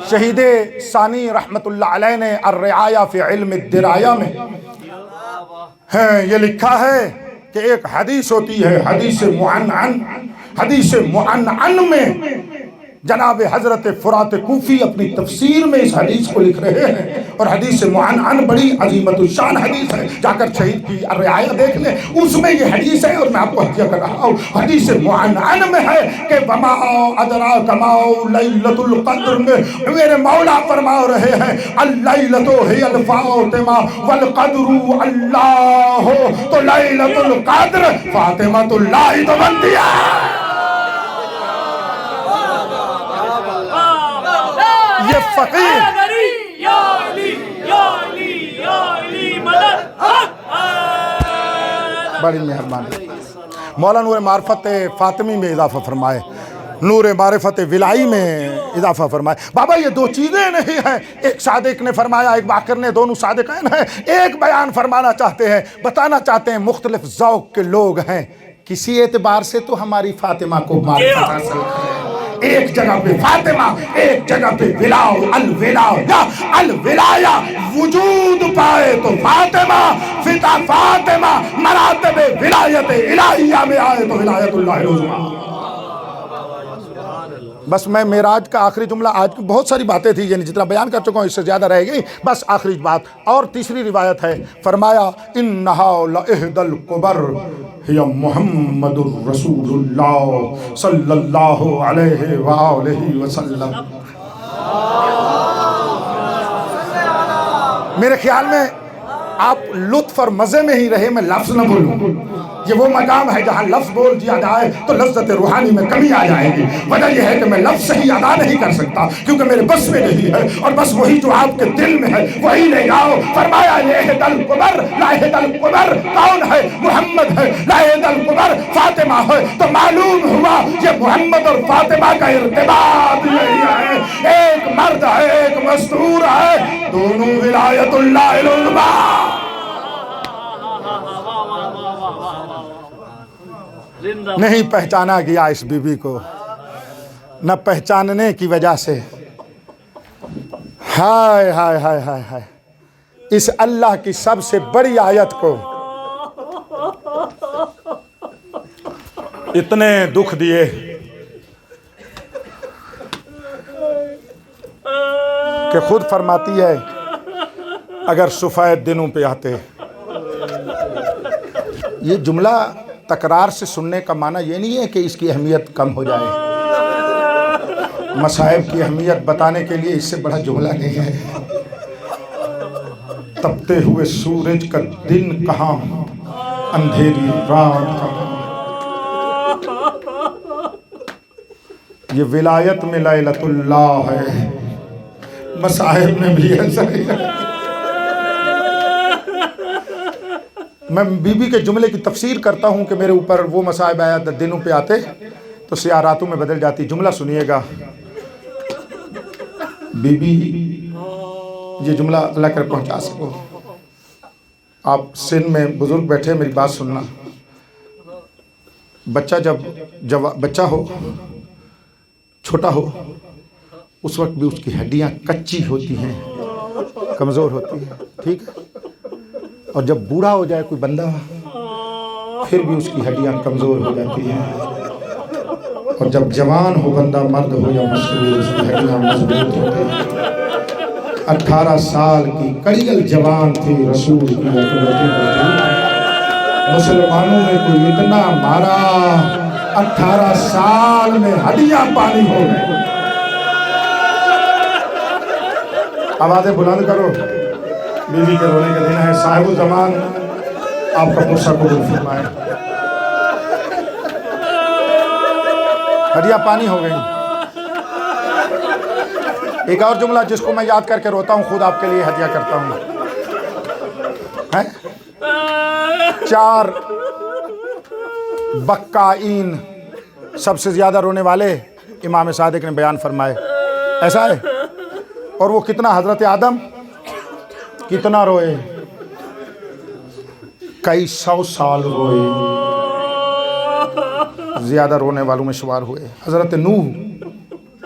شہید ثانی رحمت اللہ علیہ نے الرعایہ فی علم الدرایہ میں یہ لکھا ہے کہ ایک حدیث ہوتی ہے حدیث معنعن. حدیث معنعن میں جناب حضرت فرات کوفی اپنی تفسیر میں اس حدیث کو لکھ رہے ہیں، اور حدیث معنعن بڑی عظیمت الشان حدیث ہے. جا کر شہید کی الرعایہ دیکھ لیں، اس میں یہ حدیث ہے، اور میں آپ کو حدیث کر رہا ہوں. حدیث معنعن میں ہے کہ وما ادراک ما لیلۃ القدر میں میرے مولا فرما رہے ہیں اللیلۃ ہی الفاطمہ والقدر اللہ، تو لیلۃ القدر فاطمۃ اللہ تو بنتی ہے. یہ فقیر بڑی مہربانی. مولا نور معرفت فاطمی میں اضافہ فرمائے، نور معرفت ولائی میں اضافہ فرمائے. بابا یہ دو چیزیں نہیں ہیں. ایک صادق نے فرمایا، ایک باقر نے، دونوں صادقین ہیں. ایک بیان فرمانا چاہتے ہیں، بتانا چاہتے ہیں، مختلف ذوق کے لوگ ہیں. کسی اعتبار سے تو ہماری فاطمہ کو معرفت حاصل ہے. ایک جگہ پہ فاطمہ، ایک جگہ پہ الولایہ وجود پائے تو فاطمہ، فتا فاطمہ مراتب ولایت الہیہ میں آئے تو ولایت اللہ العظمیٰ. بس میں معراج کا آخری جملہ، آج کی بہت ساری باتیں تھی، یعنی جتنا بیان کر چکا ہوں اس سے زیادہ رہ گئی. بس آخری بات اور تیسری روایت ہے، فرمایا انہا لإحدى الکبر ہی محمد الرسول اللہ صلی اللہ علیہ وآلہ وسلم. میرے خیال میں آپ لطف اور مزے میں ہی رہے، میں لفظ نہ بولوں. یہ وہ مقام ہے جہاں لفظ بول دیا جائے تو لذت روحانی میں کمی آ جائے گی. وجہ یہ ہے کہ میں لفظ صحیح ادا نہیں کر سکتا کیونکہ میرے بس میں نہیں ہے، اور بس وہی جو آپ کے دل میں ہے وہی لے جاؤ. فرمایا لاحد الکبر، لاحد الکبر کون ہے؟ محمد ہے. لاحد الکبر فاطمہ فاطمہ ہے تو معلوم ہوا یہ محمد اور فاطمہ کا ارتباط یہی ہے، ایک مرد ہے ایک مستور ہے، دونوں ولایت اللہ العظمیٰ۔ نہیں پہچانا گیا اس بی بی کو، نہ پہچاننے کی وجہ سے، ہائے ہائے ہائے ہائے ہائے، اس اللہ کی سب سے بڑی آیت کو اتنے دکھ دیے کہ خود فرماتی ہے اگر سفید دنوں پہ آتے۔ یہ جملہ تکرار سے سننے کا معنی یہ نہیں ہے کہ اس کی اہمیت کم ہو جائے، مصائب کی اہمیت بتانے کے لیے اس سے بڑا جملہ نہیں ہے۔ تپتے ہوئے سورج کا دن کہاں، اندھیری رات کہاں، یہ ولایت میں لیلۃ اللہ ہے، مصائب میں بھی ایسا ہی ہے۔ میں بی بی کے جملے کی تفسیر کرتا ہوں کہ میرے اوپر وہ مصائب آیا دنوں پہ آتے تو سیاہ راتوں میں بدل جاتی۔ جملہ سنیے گا، بی بی یہ جملہ اللہ کر پہنچا سکو۔ آپ سن میں بزرگ بیٹھے میری بات سننا، بچہ جب بچہ ہو، چھوٹا ہو، اس وقت بھی اس کی ہڈیاں کچی ہوتی ہیں، کمزور ہوتی ہیں، ٹھیک ہے؟ اور جب بوڑھا ہو جائے کوئی بندہ پھر بھی اس کی ہڈیاں کمزور ہو جاتی ہیں، اور جب جوان ہو بندہ، مرد ہو یا مستور، اس کی ہڈیاں مضبوط ہوتی ہیں۔ 18 سال کی کڑیل جوان تھی رسول کی حکومتیں تھی، مسلمانوں نے کوئی اتنا مارا 18 سال میں ہڈیاں پانی ہو گئے۔ آوازیں بلند کرو، بیوی کے رونے کا دن ہے، صاحب الزمان آپ کا غصہ قبول فرمائے۔ ہڈیاں پانی ہو گئیں۔ ایک اور جملہ جس کو میں یاد کر کے روتا ہوں، خود آپ کے لیے ہدیہ کرتا ہوں، 4 بکائین سب سے زیادہ رونے والے امام صادق نے بیان فرمائے، ایسا ہے؟ اور وہ کتنا، حضرت آدم کتنا روئے، کئی 100 سال روئے، زیادہ رونے والوں میں شمار ہوئے۔ حضرت نوح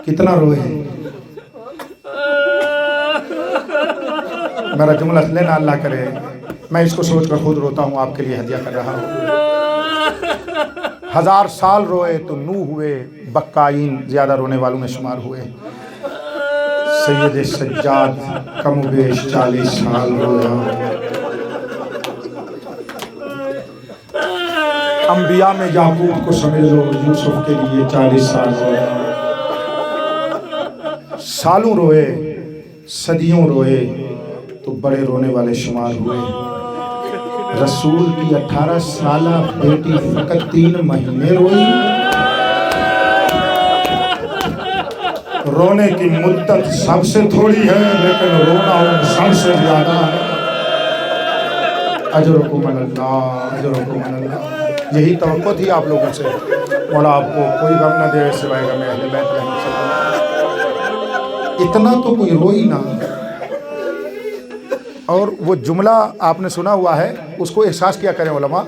کتنا روئے، میرا جملہ لینا اللہ کرے، میں اس کو سوچ کر خود روتا ہوں، آپ کے لیے ہدیہ کر رہا ہوں۔ 1000 سال روئے تو نوح ہوئے بکائین، زیادہ رونے والوں میں شمار ہوئے۔ سید سجاد کم و بیش 40 سال رویا۔ انبیاء میں یعقوب کو سمجھ لو، یوسف کے لیے 40 سال رویا۔ سالوں روئے، صدیوں روئے تو بڑے رونے والے شمار ہوئے۔ رسول کی 18 سالہ بیٹی فقط 3 مہینے روئی۔ رونے کی مدت سب سے تھوڑی ہے لیکن رونا ان سب سے زیادہ ہے۔ اجرکم اللہ، اجرکم اللہ۔ یہی توقع تھی آپ لوگوں سے، مولا آپ کو کوئی غم نہ دے سوائے غم اہل بیت رحمۃ اللہ۔ اتنا تو کوئی روئی نہ۔ اور وہ جملہ آپ نے سنا ہوا ہے، اس کو احساس کیا کریں علماء،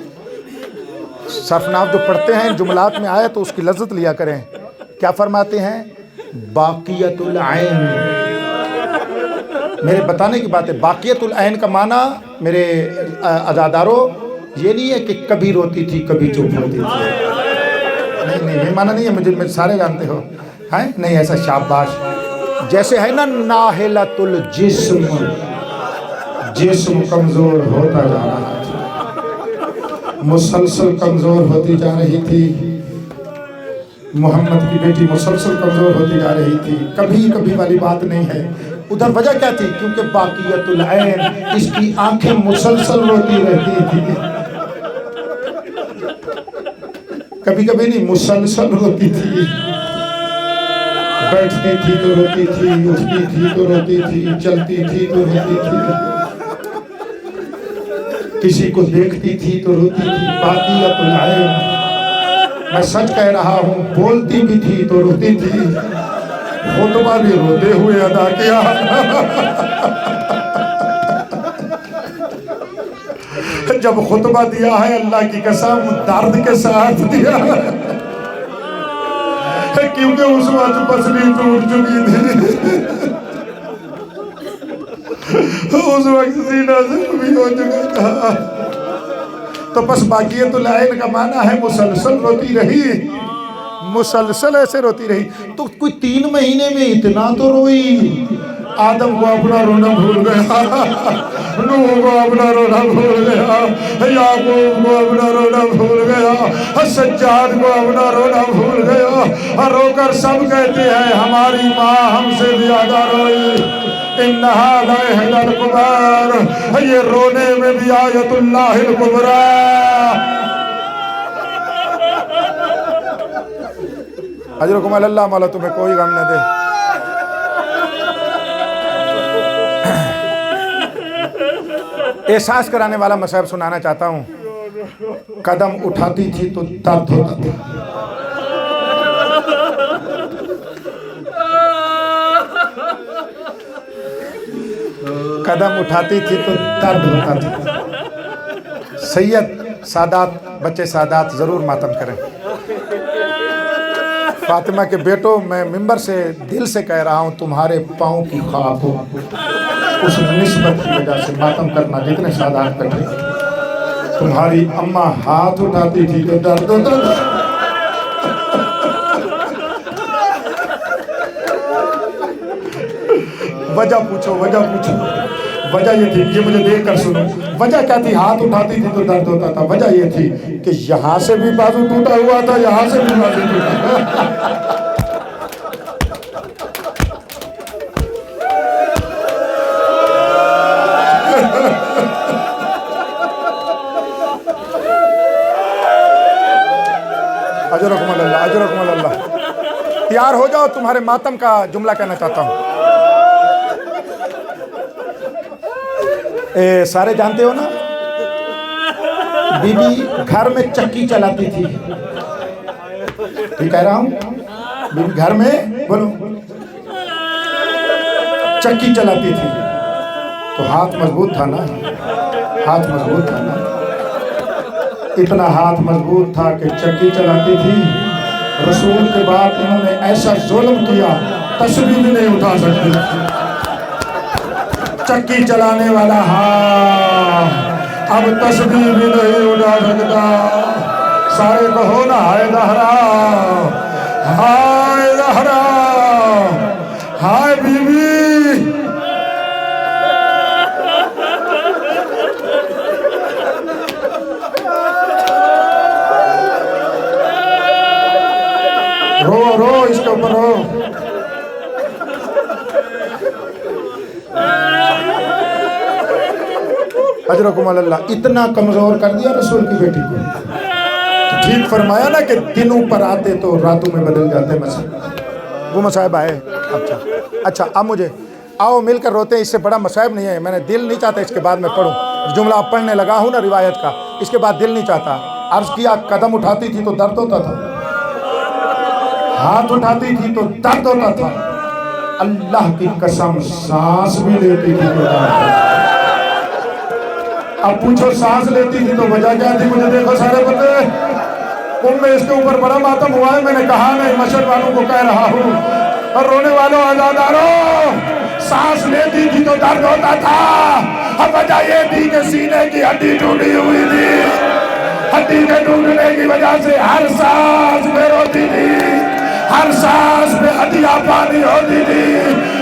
صرفناف جو پڑھتے ہیں جملات میں آئے تو اس کی لذت لیا کریں۔ کیا فرماتے ہیں؟ باقیت العین، میرے بتانے کی بات ہے۔ باقیت العین کا معنی میرے عزاداروں یہ نہیں ہے کہ کبھی روتی تھی کبھی چپ ہوتی تھی، نہیں یہ معنی نہیں ہے، مجھے سارے جانتے ہو، ہیں نہیں ایسا شاباش۔ جیسے ہے نا ناہلت الجسم، جسم کمزور ہوتا جا رہا تھا، مسلسل کمزور ہوتی جا رہی تھی، محمد کی بیٹی مسلسل کمزور ہوتی جا رہی تھی، کبھی کبھی والی بات نہیں ہے۔ ادھر وجہ کیا تھی؟ کیونکہ باقیت العین، اس کی آنکھیں مسلسل روتی رہتی تھی، کبھی کبھی نہیں، مسلسل روتی تھی، بیٹھتی تھی تو روتی تھی، اٹھتی تھی تو روتی تھی، چلتی تھی تو روتی تھی، کسی کو دیکھتی تھی تو روتی تھی۔ باقیت العین میں سچ کہہ رہا ہوں، بولتی بھی تھی تو روتی تھی، خطبہ بھی روتے ہوئے ادا کیا۔ جب خطبہ دیا ہے اللہ کی قسم درد کے ساتھ دیا ہے، کیونکہ اس وقت پسلی ٹوٹ چکی تھی، اس وقت سینہ زخمی ہو چکا تھا۔ تو بس باقیت العین کا معنی ہے مسلسل روتی رہی، مسلسل ایسے روتی رہی۔ تو کوئی 3 مہینے میں اتنا تو روئی، آدم کو اپنا رونا بھول گیا، نوح کو اپنا رونا بھول گیا، یعقوب کو اپنا رونا بھول گیا، سجاد کو اپنا رونا بھول گیا، رو کر سب کہتے ہیں ہماری ماں ہم سے زیادہ روئی۔ انہا لإحدى الكبار، یہ رونے میں بھی آیت اللہ الکبریٰ۔ اجرکم اللہ، مولا تمہیں کوئی غم نہ دے۔ احساس کرانے والا مصائب سنانا چاہتا ہوں۔ قدم اٹھاتی تھی تو درد ہوتا تھا، قدم اٹھاتی تھی تو درد ہوتا تھا۔ سید سادات، بچے سادات ضرور ماتم کریں۔ فاطمہ کے بیٹوں، میں ممبر سے دل سے کہہ رہا ہوں تمہارے پاؤں کی خاک ہو، اس نسبت کی وجہ سے ماتم کرنا جتنے سادات کرتے۔ تمہاری اماں ہاتھ اٹھاتی تھی تو درد ہوتا تھا۔ وجہ پوچھو، وجہ پوچھو۔ وجہ یہ تھی، یہ مجھے دیکھ کر سنو، وجہ کیا تھی؟ ہاتھ اٹھاتی تھی تو درد ہوتا تھا۔ وجہ یہ تھی کہ یہاں سے بھی بازو ٹوٹا ہوا تھا، یہاں سے بھی بازو ٹوٹا تھا۔ اجرکم اللہ، اجرکم اللہ۔ تیار ہو جاؤ، تمہارے ماتم کا جملہ کہنا چاہتا ہوں۔ سارے جانتے ہو نا، بی بی گھر میں چکی چلاتی تھی، ٹھیک کہہ رہا ہوں؟ بی بی گھر میں بولو چکی چلاتی تھی تو ہاتھ مضبوط تھا نا، ہاتھ مضبوط تھا نا، اتنا ہاتھ مضبوط تھا کہ چکی چلاتی تھی۔ رسول کے بعد انہوں نے ایسا ظلم کیا، تسبیح بھی نہیں اٹھا سکتی۔ چکی چلانے والا ہاتھ اب تسبیح بھی نہیں اٹھا سکتا۔ سارے کہو نا ہائے زہرا، ہائے زہرا، ہائے بی بی۔ رو رو، اس کے اوپر رو۔ اجرکم اللہ، اتنا کمزور کر دیا رسول کی بیٹی کو۔ ٹھیک فرمایا نا کہ دنوں پر آتے تو راتوں میں بدل جاتے مصائب۔ وہ مصائب آئے۔ اچھا اب مجھے آؤ مل کر روتے ہیں، اس سے بڑا مصائب نہیں ہے۔ میں نے دل نہیں چاہتا اس کے بعد میں پڑھوں، جملہ اب پڑھنے لگا ہوں نا روایت کا، اس کے بعد دل نہیں چاہتا۔ عرض کیا قدم اٹھاتی تھی تو درد ہوتا تھا، ہاتھ اٹھاتی تھی تو درد ہوتا تھا، اللہ کی قسم سانس بھی لیتی تھی تو درد ہوتا تھا۔ اب پوچھو سانس لیتی تھی تو وجہ کیا تھی؟ مجھے دیکھو سارے بندے، میں اس کے اوپر بڑا ماتم ہوا ہے، میں نے کہا میں مشہد والوں کو کہہ رہا ہوں، اور رونے والوں آزاداروں، سانس لیتی تھی تو درد ہوتا تھا۔ اب وجہ یہ تھی کہ سینے کی ہڈی ٹوٹی ہوئی تھی، ہڈی کے ٹوٹنے کی وجہ سے ہر سانس میں روتی تھی، ہر سانس میں ہڈیاں پانی ہوتی تھی،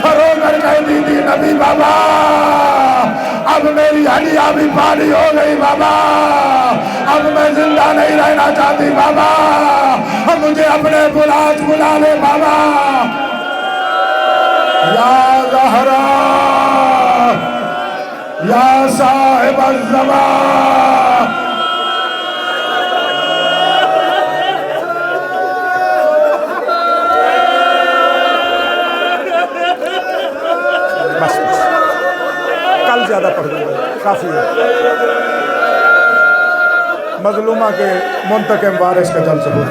رو کر کہتی تھی نبی بابا اب میری ہڈیاں بھی پانی ہو گئی بابا، اب میں زندہ نہیں رہنا چاہتی بابا، اب مجھے اپنے بلاج بلا لے بابا۔ یا زہرا یا صاحب الزمان، بس کل زیادہ پڑھ دوں گا، کافی ہے۔ مظلومہ کے منتقم وارث کا جل ثبوت۔